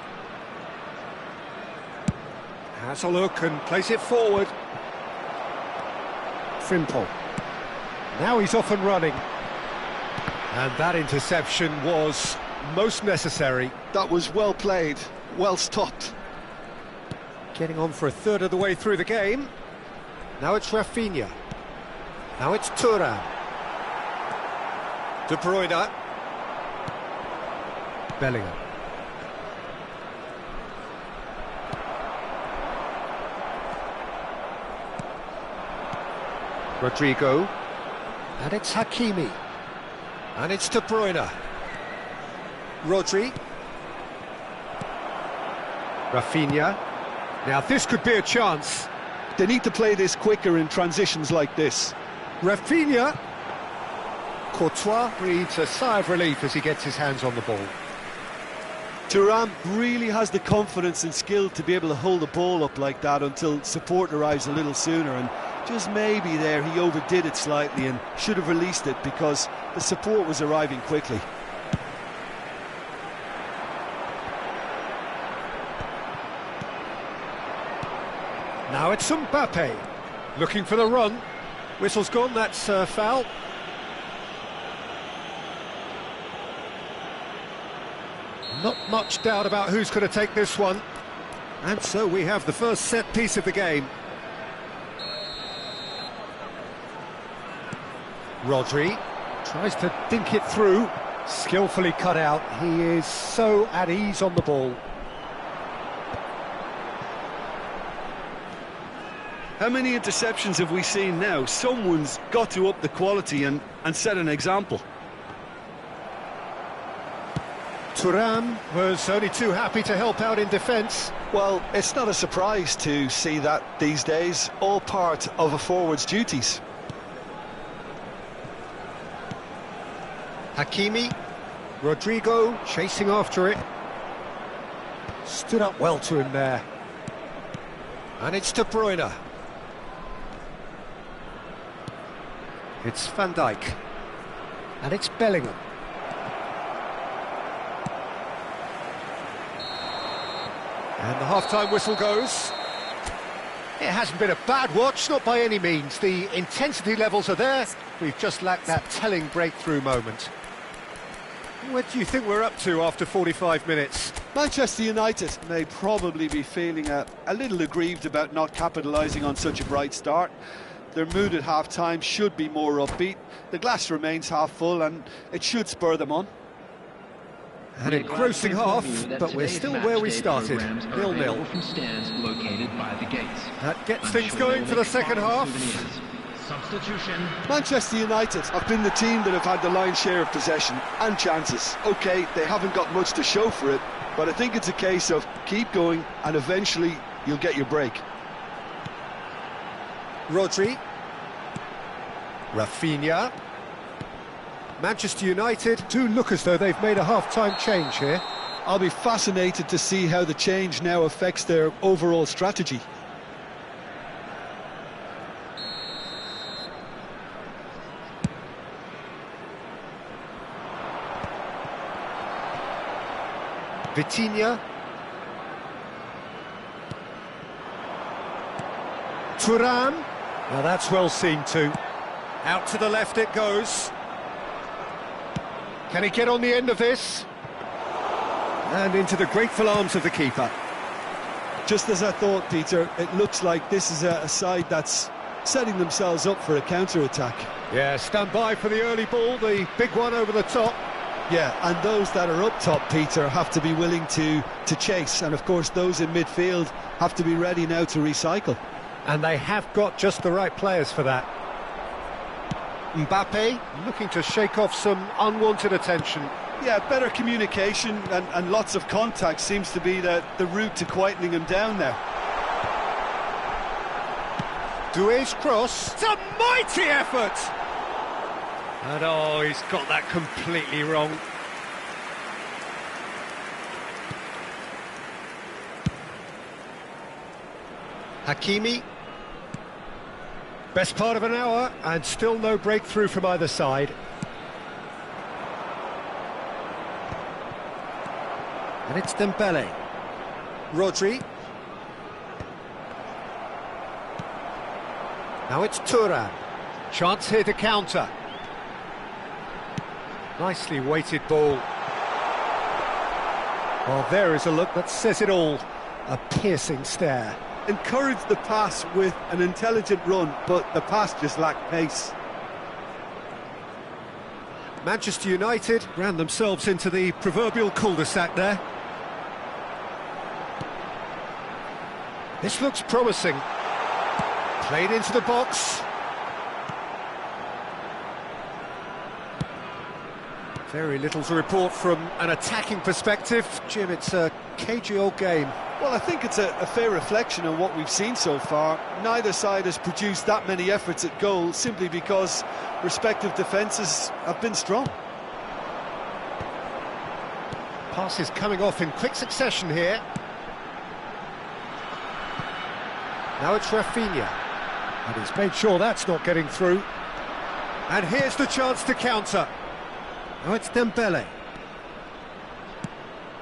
Has a look and plays it forward. Frimpong. Now he's off and running. And that interception was most necessary. That was well played, well stopped. Getting on for a third of the way through the game. Now it's Rafinha. Now it's Thuram. De Bruyne. Bellingham. Rodrigo. And it's Hakimi. And it's De Bruyne. Rodri. Rafinha. Now this could be a chance. They need to play this quicker in transitions like this. Rafinha. Courtois breathes a sigh of relief as he gets his hands on the ball. Thuram really has the confidence and skill to be able to hold the ball up like that until support arrives a little sooner, and just maybe there he overdid it slightly and should have released it because the support was arriving quickly. Now it's Mbappe, looking for the run. Whistle's gone, that's foul. Not much doubt about who's going to take this one. And so we have the first set piece of the game. Rodri tries to dink it through, skillfully cut out. He is so at ease on the ball. How many interceptions have we seen now? Someone's got to up the quality and set an example. Thuram was only too happy to help out in defence. Well, it's not a surprise to see that these days, all part of a forward's duties. Hakimi, Rodrigo chasing after it. Stood up well to him there. And it's De Bruyne. It's Van Dijk. And it's Bellingham. And the half-time whistle goes. It hasn't been a bad watch, not by any means. The intensity levels are there. We've just lacked that telling breakthrough moment. What do you think we're up to after 45 minutes? Manchester United may probably be feeling a little aggrieved about not capitalising on such a bright start. Their mood at half-time should be more upbeat. The glass remains half full and it should spur them on. An engrossing half, but we're still where we started, 0-0. That gets things going for the second half. Substitution. Manchester United have been the team that have had the lion's share of possession and chances. OK, they haven't got much to show for it, but I think it's a case of keep going and eventually you'll get your break. Rodri. Rafinha. Manchester United do look as though they've made a half-time change here. I'll be fascinated to see how the change now affects their overall strategy. Vitinha. Thuram. Now that's well seen too. Out to the left it goes. Can he get on the end of this? And into the grateful arms of the keeper. Just as I thought, Peter, it looks like this is a side that's setting themselves up for a counter-attack. Yeah, stand by for the early ball, the big one over the top. Yeah, and those that are up top, Peter, have to be willing to chase. And, of course, those in midfield have to be ready now to recycle. And they have got just the right players for that. Mbappe looking to shake off some unwanted attention. Yeah, better communication and lots of contact seems to be the route to quietening him down now. Doué's cross. It's a mighty effort! And oh, he's got that completely wrong. Hakimi. Best part of an hour, and still no breakthrough from either side. And it's Dembele. Rodri. Now it's Thuram. Chance here to counter. Nicely weighted ball. Well, there is a look that says it all. A piercing stare. Encouraged the pass with an intelligent run, but the pass just lacked pace. Manchester United ran themselves into the proverbial cul-de-sac there. This looks promising. Played into the box. Very little to report from an attacking perspective. Jim, it's a cagey old game. Well, I think it's a fair reflection on what we've seen so far. Neither side has produced that many efforts at goal simply because respective defences have been strong. Passes coming off in quick succession here. Now it's Rafinha. And he's made sure that's not getting through. And here's the chance to counter. Now it's Dembele.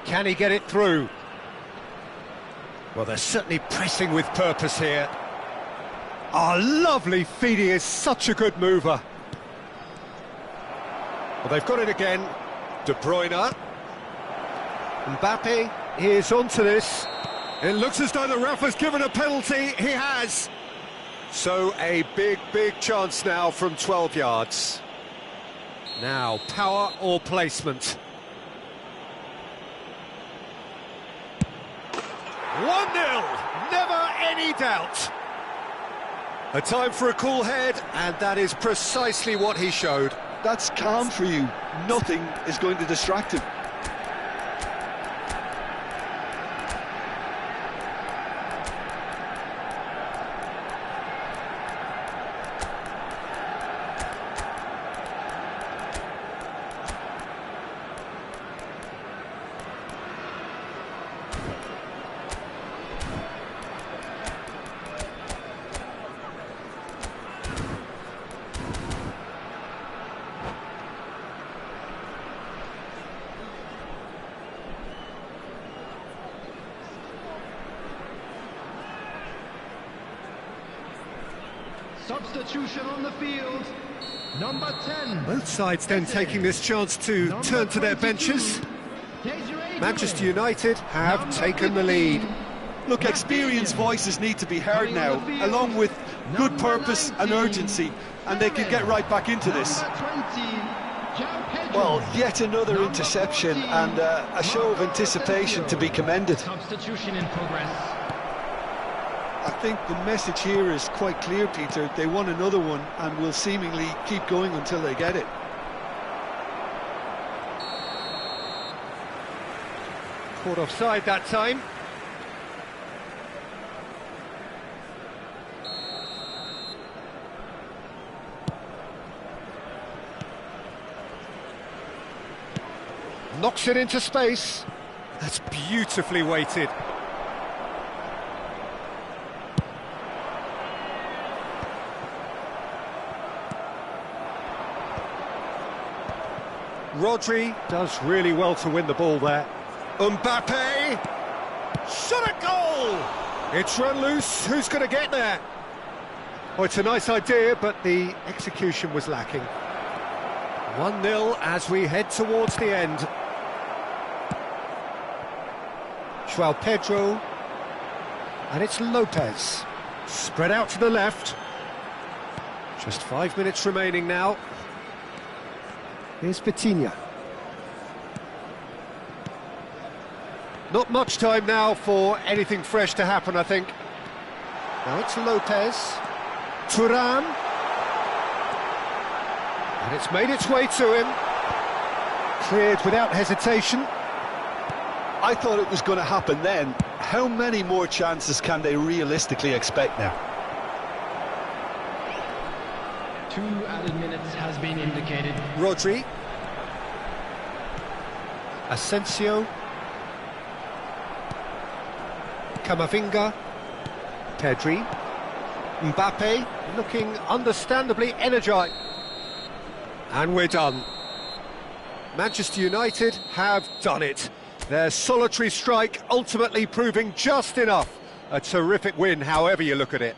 Can he get it through? Well, they're certainly pressing with purpose here. Oh, lovely feed, he is such a good mover. Well, they've got it again. De Bruyne. Mbappe is onto this. It looks as though the ref has given a penalty. He has. So a big, big chance now from 12 yards. Now, power or placement? 1-0, never any doubt. A time for a cool head, and that is precisely what he showed. That's calm for you. Nothing is going to distract him. Substitution on the field. Number 10. Both sides then taking this chance to turn to their benches. Manchester United have taken the lead. Look, experienced voices need to be heard now, along with good purpose and urgency, and they can get right back into this. Well, yet another interception and a show of anticipation to be commended. Substitution in progress. I think the message here is quite clear, Peter. They want another one and will seemingly keep going until they get it. Caught offside that time. Knocks it into space. That's beautifully weighted. Rodri does really well to win the ball there. Mbappe! Shot at goal! It's run loose, who's going to get there? Oh, it's a nice idea, but the execution was lacking. 1-0 as we head towards the end. Joao Pedro. And it's Lopez. Spread out to the left. Just 5 minutes remaining now. Here's Vitinha. Not much time now for anything fresh to happen, I think. Now it's Lopez. Thuram. And it's made its way to him. Cleared without hesitation. I thought it was going to happen then. How many more chances can they realistically expect now? 2 added minutes has been indicated. Rodri. Asensio. Camavinga. Pedri. Mbappe looking understandably energised. And we're done. Manchester United have done it. Their solitary strike ultimately proving just enough. A terrific win, however you look at it.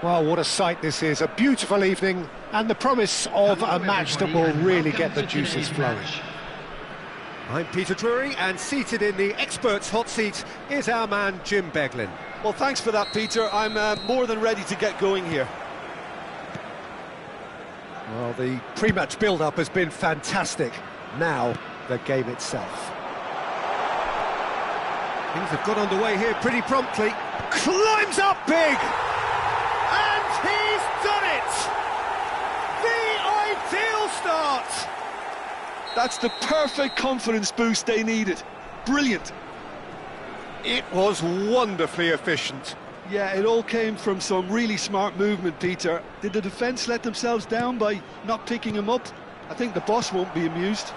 Well, what a sight this is. A beautiful evening and the promise of a match that will really get the juices flowing. I'm Peter Drury, and seated in the experts' hot seat is our man Jim Beglin. Well, thanks for that, Peter. I'm more than ready to get going here. Well, the pre-match build-up has been fantastic. Now, the game itself. Things have got underway here pretty promptly. Climbs up big! And he's done it! The ideal start! That's the perfect confidence boost they needed. Brilliant. It was wonderfully efficient. Yeah, it all came from some really smart movement, Peter. Did the defence let themselves down by not picking him up? I think the boss won't be amused.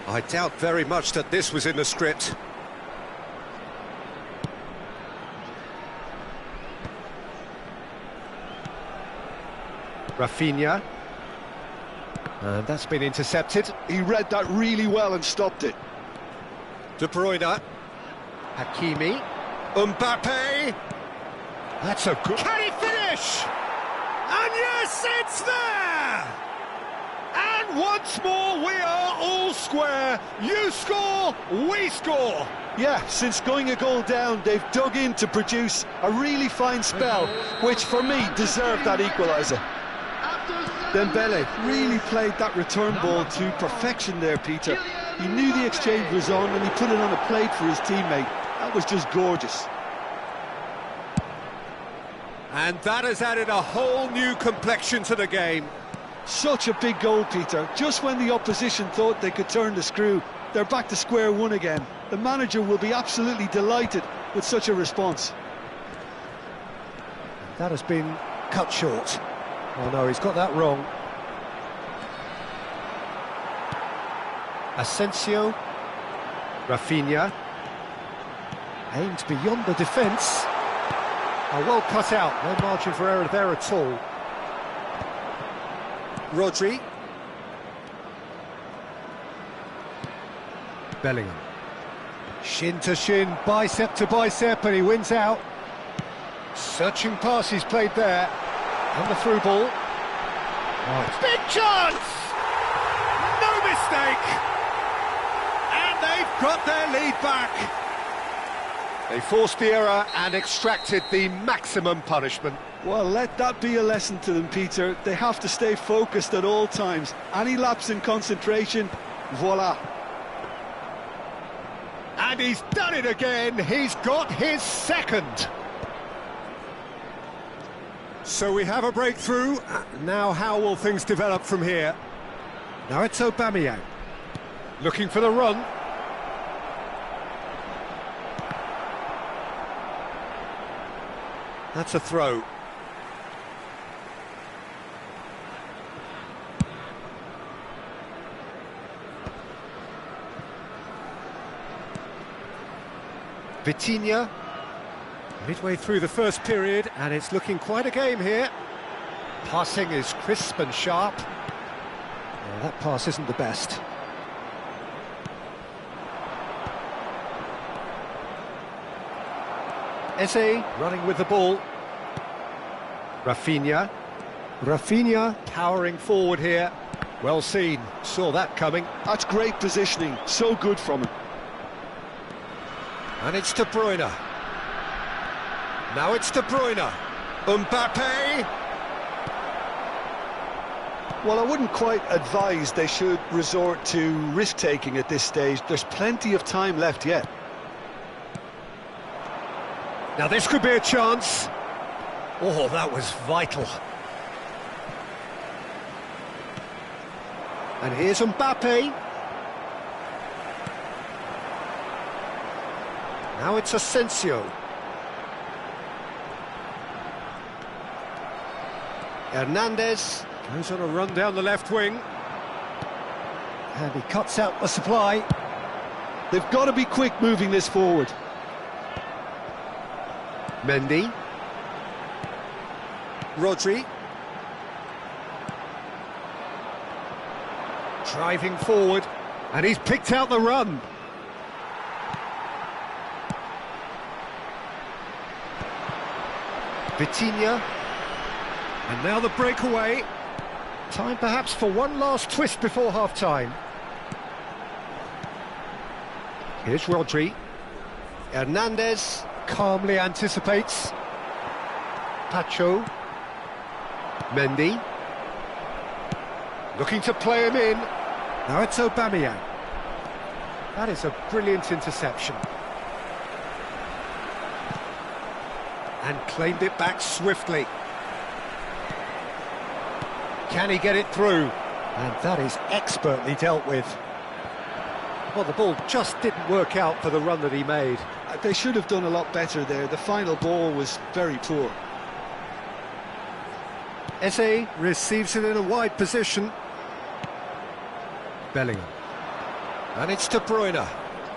I doubt very much that this was in the script. Rafinha. And that's been intercepted. He read that really well and stopped it. De Bruyne. Hakimi. Mbappe. That's a good... Can he finish? And yes, it's there! And once more, we are all square. You score, we score. Yeah, since going a goal down, they've dug in to produce a really fine spell, which for me deserved that equaliser. Dembele really played that return ball to perfection there, Peter. He knew the exchange was on and he put it on a plate for his teammate. That was just gorgeous. And that has added a whole new complexion to the game. Such a big goal, Peter. Just when the opposition thought they could turn the screw, they're back to square one again. The manager will be absolutely delighted with such a response. That has been cut short. Oh no, he's got that wrong. Asensio. Rafinha. Aimed beyond the defence. Oh, well cut out. No margin for error there at all. Rodri. Bellingham. Shin to shin, bicep to bicep, and he wins out. Searching pass he's played there. And the through ball. Oh, Big chance! No mistake! And they've got their lead back. they forced the error and extracted the maximum punishment. Well, let that be a lesson to them, Peter. They have to stay focused at all times. Any lapse in concentration, voila. And he's done it again. He's got his second. So we have a breakthrough. Now how will things develop from here? Now it's Aubameyang. Looking for the run. That's a throw. Vitinha. Midway through the first period, and it's looking quite a game here. Passing is crisp and sharp. Well, that pass isn't the best. Eze running with the ball. Rafinha. Rafinha powering forward here. Well seen, saw that coming. That's great positioning, so good from him. And it's De Bruyne. Now it's De Bruyne. Mbappe. Well, I wouldn't quite advise they should resort to risk-taking at this stage. There's plenty of time left yet. Now this could be a chance. Oh, that was vital. And here's Mbappe. Now it's Asensio. Hernandez Goes on a run down the left wing. and he cuts out the supply. They've got to be quick moving this forward. Mendy. Rodri. Driving forward, and he's picked out the run. Vitinha. And now the breakaway. Time perhaps for one last twist before half-time. Here's Rodri. Hernandez calmly anticipates. Pacho. Mendy. Looking to play him in. Now it's Aubameyang. That is a brilliant interception. And claimed it back swiftly. Can he get it through? And that is expertly dealt with. Well, the ball just didn't work out for the run that he made. They should have done a lot better there. The final ball was very poor. Eze receives it in a wide position. Bellingham. And it's De Bruyne.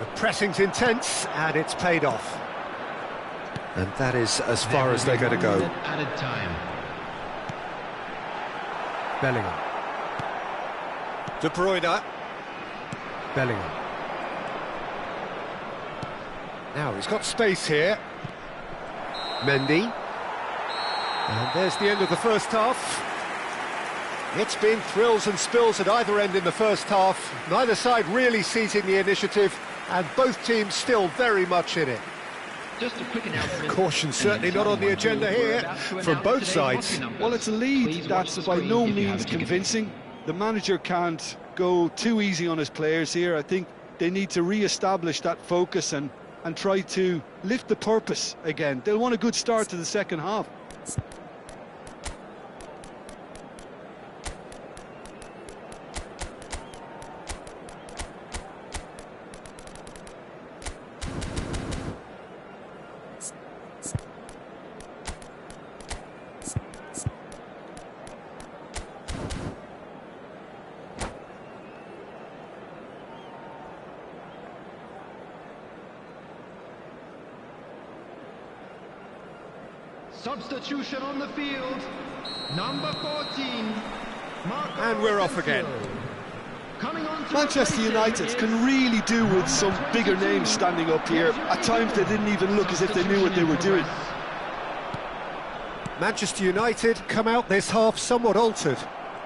The pressing's intense, and it's paid off. And that is as far as they're going to go. Added time. Bellingham. De Bruyne. Bellingham. Now he's got space here. Mendy. And there's the end of the first half. It's been thrills and spills at either end in the first half. Neither side really seizing the initiative, and both teams still very much in it. Just a quick announcement. Caution certainly not on the agenda here from both sides. Well, it's a lead that's by no means convincing. The manager can't go too easy on his players here. I think they need to re-establish that focus and try to lift the purpose again. They'll want a good start to the second half. Substitution on the field. Number 14. Marco And we're off again. Coming on to Manchester United can really do with some bigger names standing up here. At times they didn't even look as if they knew what they were doing. Manchester United come out this half somewhat altered.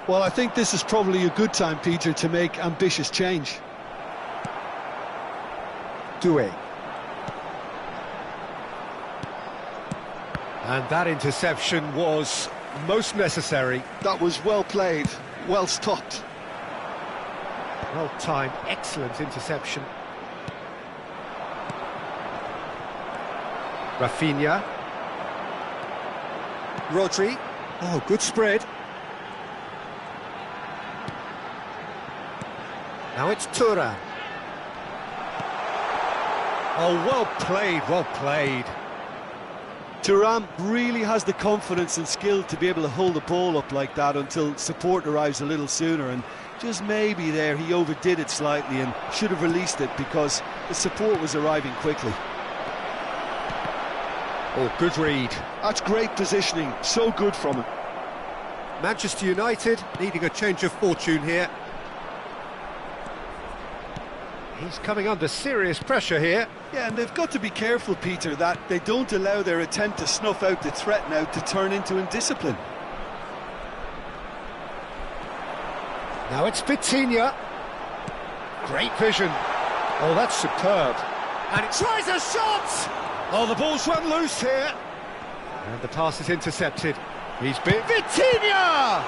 Well, I think this is probably a good time, Peter, to make ambitious change. Doué. And that interception was most necessary. That was well played, well stopped. Well timed, excellent interception. Rafinha. Rodri. Oh, good spread. Now it's Thuram. Oh, well played, well played. Thuram really has the confidence and skill to be able to hold the ball up like that until support arrives a little sooner, and just maybe there he overdid it slightly and should have released it because the support was arriving quickly. Oh, good read. That's great positioning, so good from him. Manchester United needing a change of fortune here. He's coming under serious pressure here. Yeah, and they've got to be careful, Peter, that they don't allow their attempt to snuff out the threat now to turn into indiscipline. Now it's Vitinha. Great vision. Oh, that's superb. And it tries a shot! Oh, the ball's run loose here. And the pass is intercepted. He's been... Vitinha!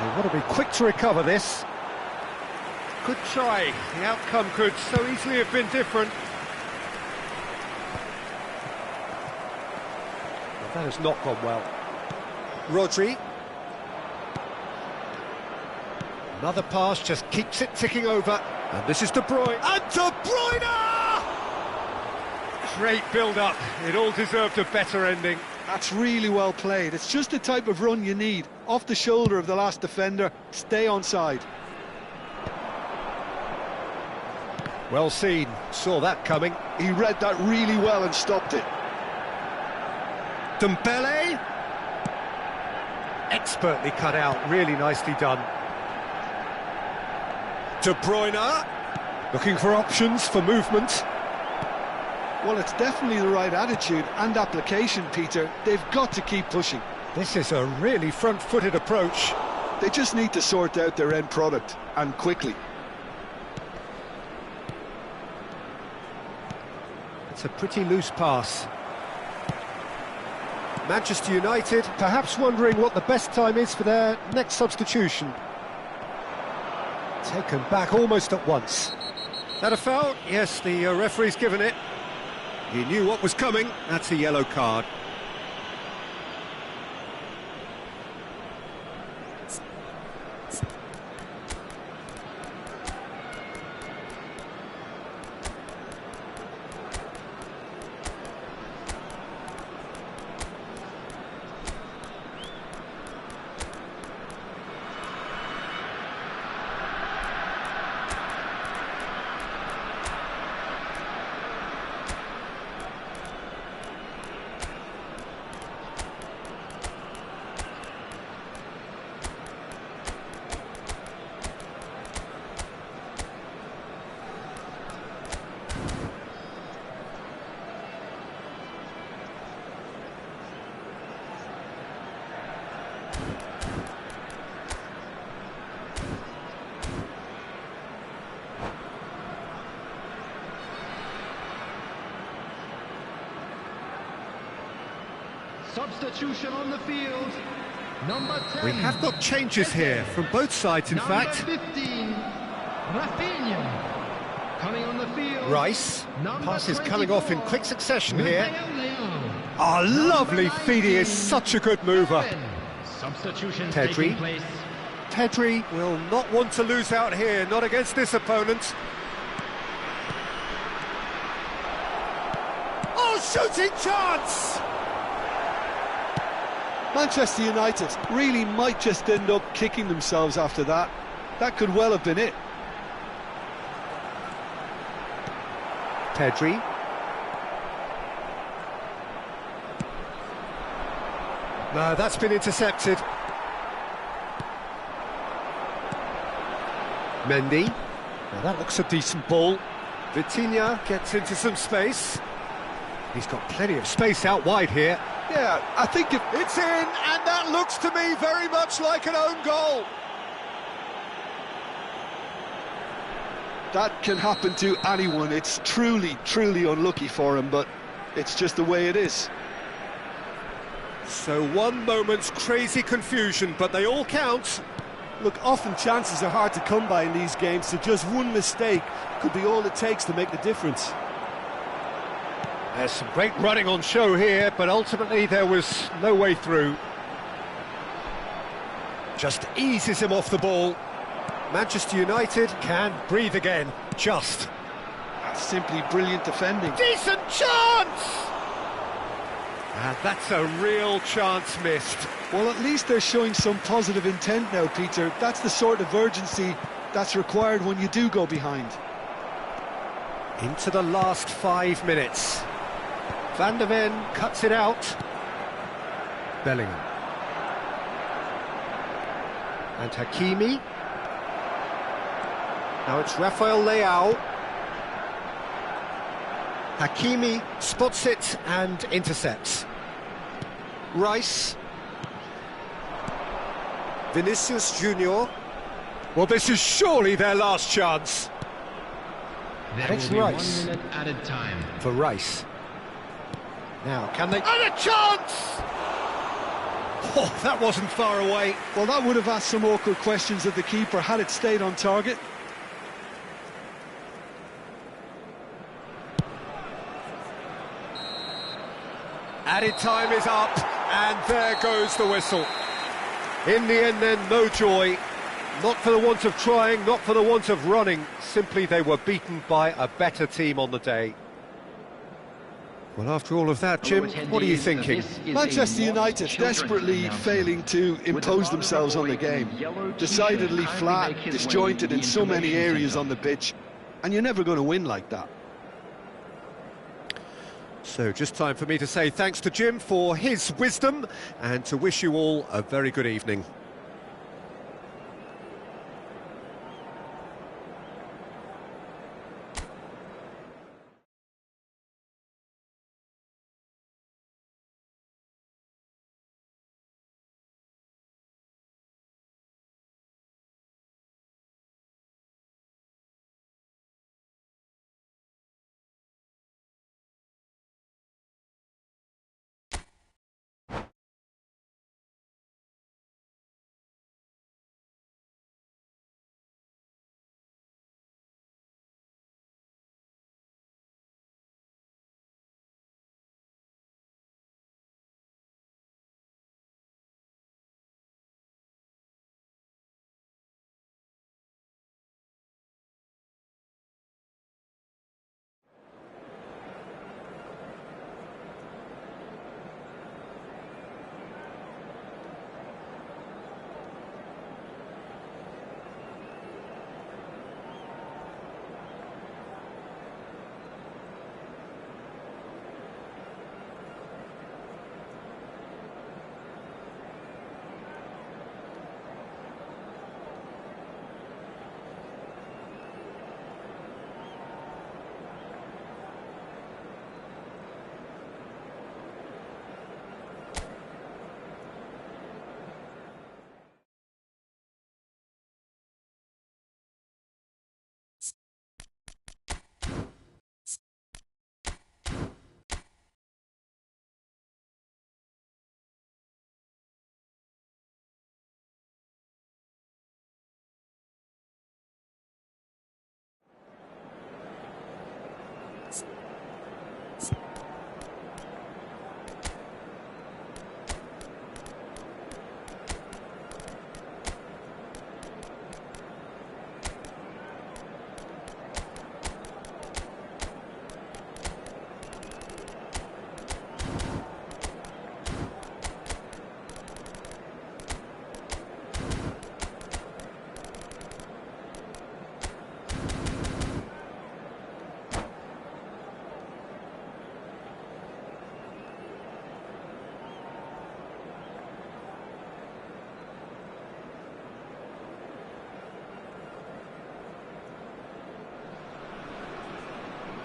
They want to be quick to recover this. Good try. The outcome could so easily have been different. Well, that has not gone well. Rodri. Another pass just keeps it ticking over. And this is De Bruyne. And De Bruyne! Great build-up. It all deserved a better ending. That's really well played. It's just the type of run you need. Off the shoulder of the last defender, stay onside. Well seen, saw that coming. He read that really well and stopped it. Dembele. Expertly cut out, really nicely done. De Bruyne. Looking for options for movement. Well, it's definitely the right attitude and application, Peter. They've got to keep pushing. This is a really front-footed approach. They just need to sort out their end product, and quickly. It's a pretty loose pass. Manchester United perhaps wondering what the best time is for their next substitution. Taken back almost at once. That a foul? Yes, the referee's given it. He knew what was coming. That's a yellow card. Substitution on the field. Number 10. We have got changes here from both sides, in fact. 15. Rafinha. Coming on the field. Rice. Pass is coming off in quick succession here. Leão. Oh, lovely feed. He is such a good mover. Substitution Pedri. taking place. Pedri will not want to lose out here, not against this opponent. Oh, shooting chance! Manchester United really might just end up kicking themselves after that. That could well have been it. Pedri. No, that's been intercepted. Mendy. Now that looks a decent ball. Vitinha gets into some space. He's got plenty of space out wide here. Yeah, I think if It's in, and that looks to me very much like an own goal. that can happen to anyone. It's truly, truly unlucky for him, but it's just the way it is. So one moment's crazy confusion, but they all count. Look, often chances are hard to come by in these games, so just one mistake could be all it takes to make the difference. There's some great running on show here, but ultimately there was no way through. Just eases him off the ball. Manchester United can breathe again, just. Simply brilliant defending. Decent chance! And that's a real chance missed. Well, at least they're showing some positive intent now, Peter. That's the sort of urgency that's required when you do go behind. Into the last 5 minutes. Van der Ven cuts it out. Bellingham. And Hakimi. Now it's Rafael Leão. Hakimi spots it and intercepts. Rice. Vinicius Junior. Well, this is surely their last chance. There It's will be Rice. 1 minute added time. For Rice. Now, can they... And a chance! Oh, that wasn't far away. Well, that would have asked some awkward questions of the keeper had it stayed on target. Added time is up, and there goes the whistle. In the end then, no joy. Not for the want of trying, not for the want of running. Simply they were beaten by a better team on the day. Well, after all of that, Jim, what are you thinking? Manchester United desperately failing to impose themselves on the game. Decidedly flat, disjointed in so many areas on the pitch. And you're never going to win like that. So just time for me to say thanks to Jim for his wisdom and to wish you all a very good evening.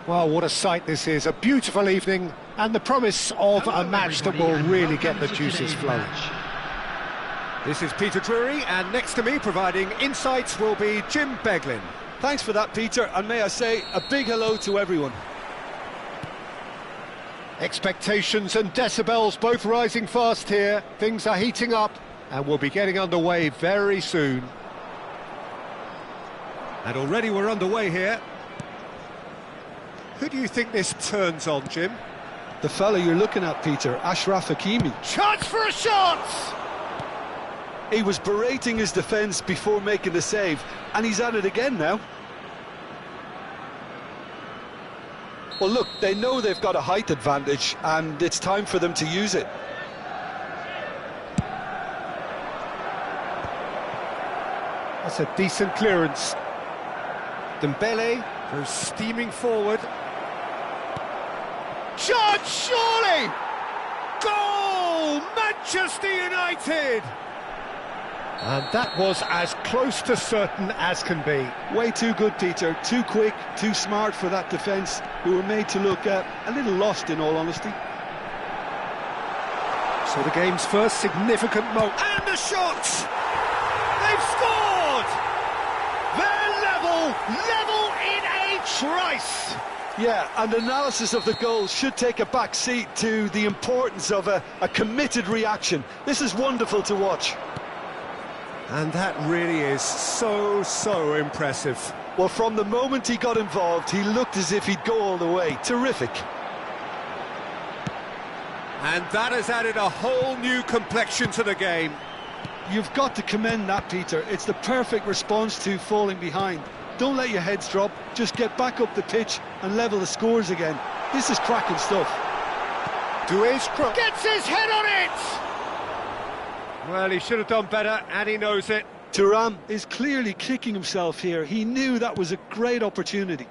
Well, what a sight this is. A beautiful evening and the promise of a match that will really get the juices flowing. This is Peter Drury, and next to me providing insights will be Jim Beglin. Thanks for that, Peter, and may I say a big hello to everyone. Expectations and decibels both rising fast here. Things are heating up and we'll be getting underway very soon. And already we're underway here. Who do you think this turns on, Jim? The fella you're looking at, Peter, Ashraf Hakimi. Chance for a shot! He was berating his defence before making the save, and he's at it again now. Well, look, they know they've got a height advantage, and it's time for them to use it. That's a decent clearance. Dembele goes steaming forward. Shot, surely! Goal! Manchester United! And that was as close to certain as can be. Way too good, Peter. Too quick, too smart for that defence, who were made to look a little lost, in all honesty. So the game's first significant moment. And the shot! They've scored! They're level in a trice! Yeah, and analysis of the goal should take a back seat to the importance of a committed reaction. This is wonderful to watch. And that really is so impressive. Well, from the moment he got involved, he looked as if he'd go all the way. Terrific. And that has added a whole new complexion to the game. You've got to commend that, Peter. It's the perfect response to falling behind. Don't let your heads drop, just get back up the pitch and level the scores again. This is cracking stuff. Doué's cross. Gets his head on it! Well, he should have done better, and he knows it. Thuram is clearly kicking himself here. He knew that was a great opportunity.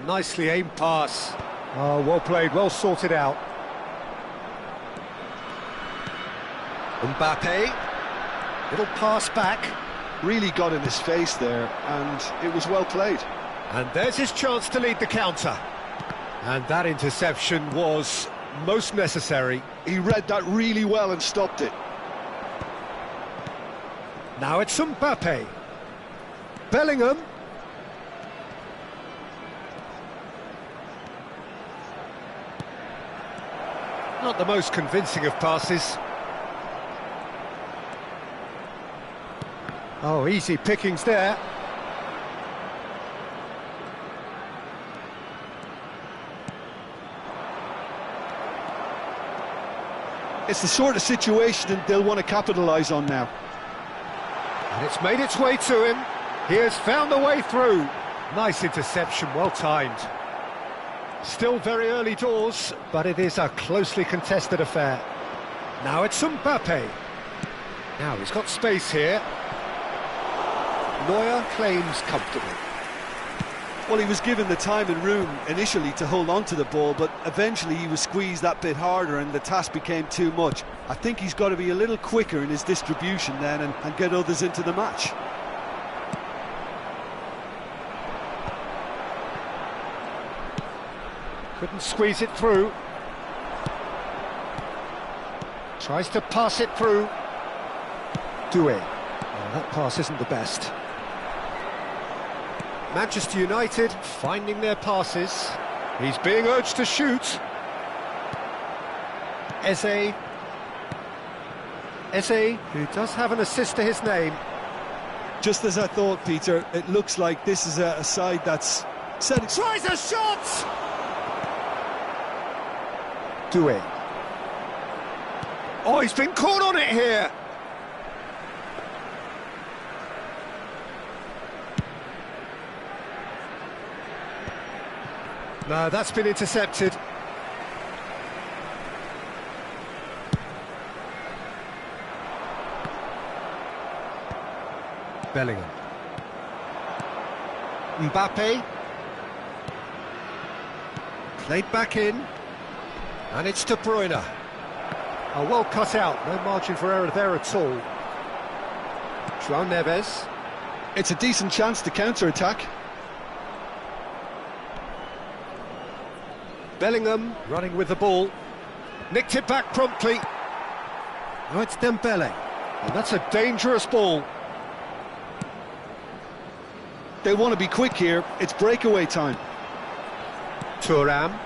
Nicely aimed pass. Oh, well played, well sorted out. Mbappe. Little pass back. Really got in his face there, and it was well played. And there's his chance to lead the counter. And that interception was most necessary. He read that really well and stopped it. Now it's Mbappe. Bellingham. Not the most convincing of passes. Oh, easy pickings there. It's the sort of situation they'll want to capitalise on now. And it's made its way to him. He has found a way through. Nice interception, well timed. Still very early doors, but it is a closely contested affair. Now it's Mbappe. Now he's got space here. Neuer claims comfortably. Well, he was given the time and room initially to hold on to the ball, but eventually he was squeezed that bit harder and the task became too much. I think he's got to be a little quicker in his distribution then and get others into the match. Couldn't squeeze it through. Tries to pass it through. Doué. Oh, that pass isn't the best. Manchester United finding their passes. He's being urged to shoot. Eze, who does have an assist to his name. Just as I thought, Peter, it looks like this is a side that's setting... Tries a shot! Doué. Oh, he's been caught on it here! No, that's been intercepted. Bellingham. Mbappe. Played back in. And it's De Bruyne. Oh, well cut out. No margin for error there at all. João Neves. It's a decent chance to counter-attack. Bellingham running with the ball. Nicked it back promptly. Now it's Dembele. And that's a dangerous ball. They want to be quick here. It's breakaway time. Thuram.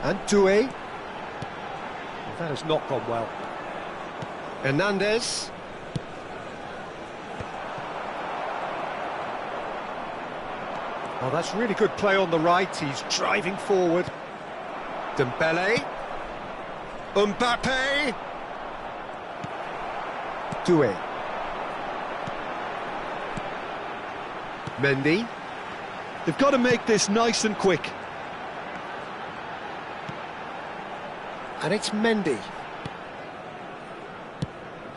And Doué. Well, that has not gone well. Hernandez. Oh, that's really good play on the right. He's driving forward. Dembele. Mbappe. Doué. Mendy. They've got to make this nice and quick. And it's Mendy.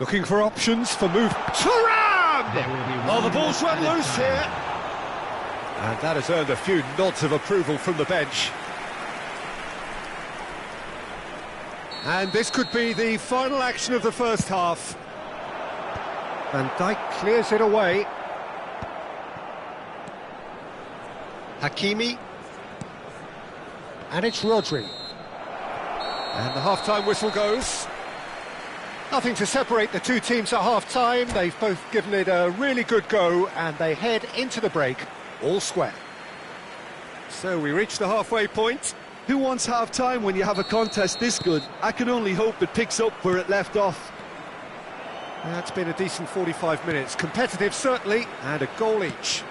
Looking for options for move. Thuram! Oh, the ball's run loose here. And that has earned a few nods of approval from the bench. And this could be the final action of the first half. Van Dijk clears it away. Hakimi. And it's Rodri. And the half-time whistle goes. Nothing to separate the two teams at half-time. They've both given it a really good go, and they head into the break all square. So we reach the halfway point. Who wants half-time when you have a contest this good? I can only hope it picks up where it left off. That's been a decent 45 minutes. Competitive, certainly, and a goal each.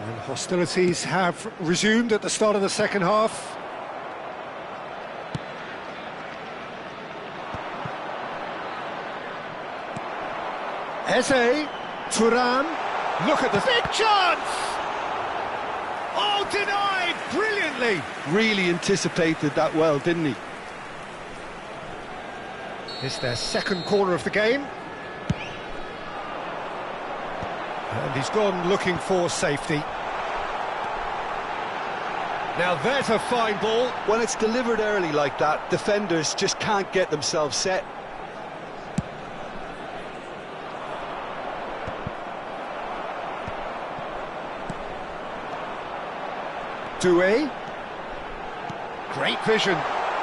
And hostilities have resumed at the start of the second half. Eze, Thuram, look at the big chance! Oh, denied brilliantly! Really anticipated that well, didn't he? It's their second corner of the game. And he's gone looking for safety. Now there's a fine ball. When it's delivered early like that, defenders just can't get themselves set. Doué. Great vision.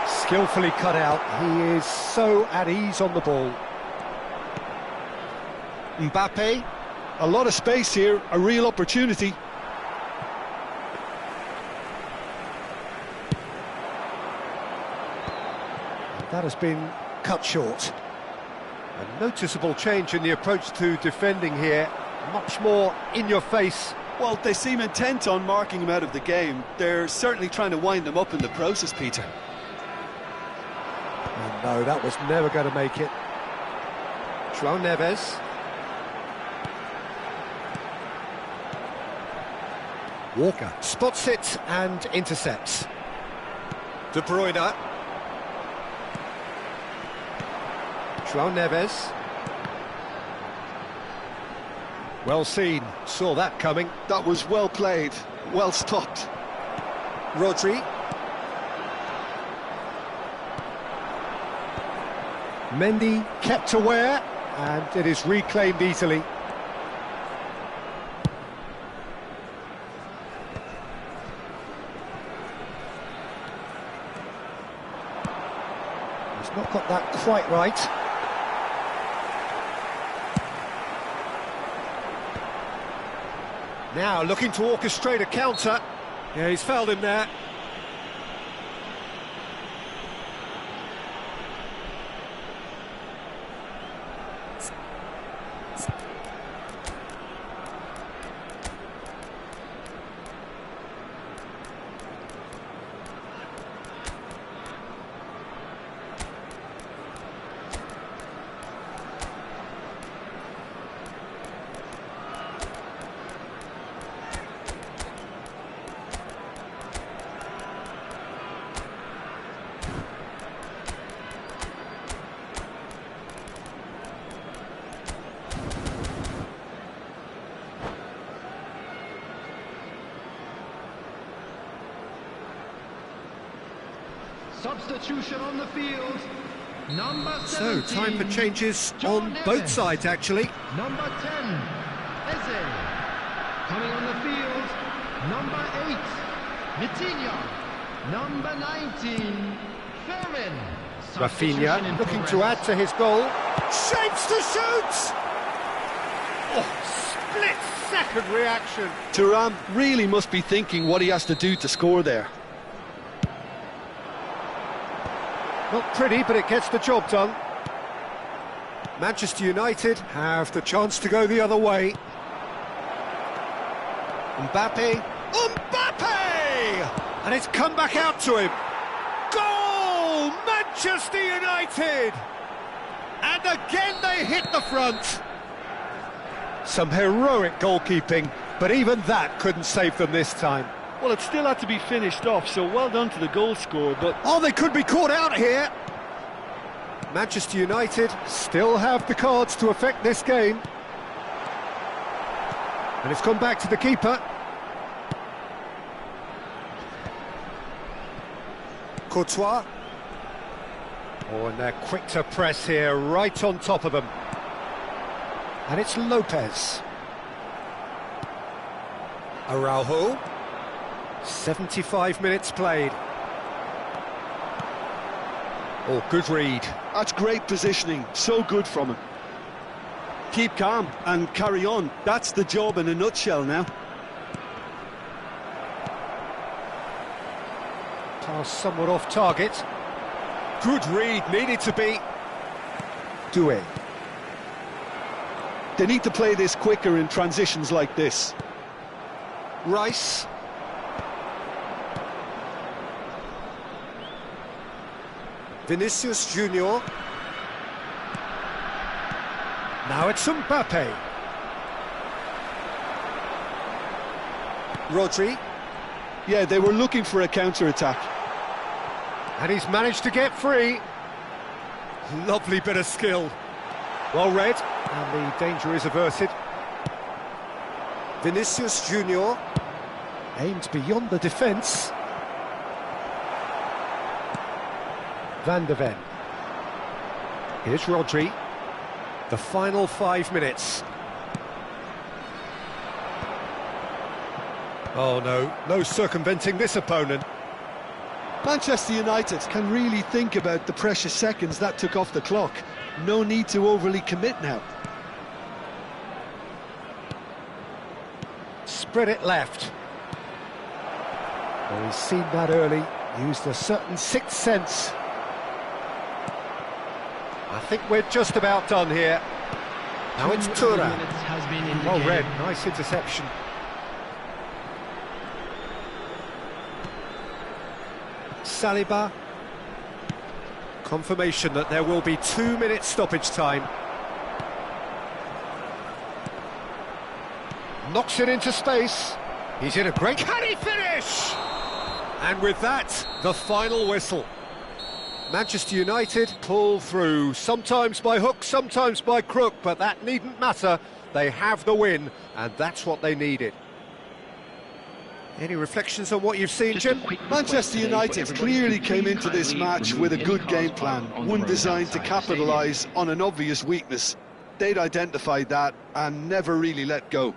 Skillfully cut out. He is so at ease on the ball. Mbappe. A lot of space here, a real opportunity. That has been cut short. A noticeable change in the approach to defending here. Much more in your face. Well, they seem intent on marking him out of the game. They're certainly trying to wind him up in the process, Peter. Oh, no, that was never going to make it. João Neves. Walker spots it and intercepts. De Bruyne. João Neves. Well seen, saw that coming. That was well played, well stopped. Rodri. Mendy kept aware, and it is reclaimed easily. He's not got that quite right. Now looking to orchestrate a counter. Yeah, he's fouled him there. Substitution on the field. Number 17. So, time for changes on both sides, actually. Number 10, Eze. Coming on the field, number 8, Vitinha. Number 19, Thang. Rafinha looking to add to his goal. Shapes to shoot! Oh, split-second reaction. Thuram really must be thinking what he has to do to score there. Not pretty, but it gets the job done. Manchester United have the chance to go the other way. Mbappe. And it's come back out to him. Goal! Manchester United! And again they hit the front. Some heroic goalkeeping, but even that couldn't save them this time. Well, it still had to be finished off, so well done to the goal scorer, but... Oh, they could be caught out here. Manchester United still have the cards to affect this game. And it's gone back to the keeper. Courtois. Oh, and they're quick to press here, right on top of them. And it's Lopez. Araujo. 75 minutes played. Oh, good read. That's great positioning, so good from him. Keep calm and carry on. That's the job in a nutshell now. Pass somewhat off target. Good read, needed to be. Doué. They need to play this quicker in transitions like this. Rice. Vinicius Junior. Now it's Mbappe. Rodri. Yeah, they were looking for a counter-attack. And he's managed to get free. Lovely bit of skill. Well read, and the danger is averted. Vinicius Junior aimed beyond the defence. Van de Ven. Here's Rodri. The final 5 minutes. Oh no, no circumventing this opponent. Manchester United can really think about the precious seconds that took off the clock. No need to overly commit now. Spread it left. Well, he's seen that early, used a certain sixth sense. I think we're just about done here. Now it's Thuram. Well read, nice interception. Saliba. Confirmation that there will be 2 minutes stoppage time. Knocks it into space. He's in a great... Can he finish? And with that, the final whistle. Manchester United pull through, sometimes by hook, sometimes by crook, but that needn't matter. They have the win, and that's what they needed. Any reflections on what you've seen, Jim? Manchester United clearly came into this match with a good game plan, one designed to capitalise on an obvious weakness. They'd identified that and never really let go.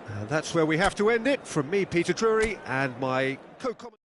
And that's where we have to end it. From me, Peter Drury, and my co-commentator.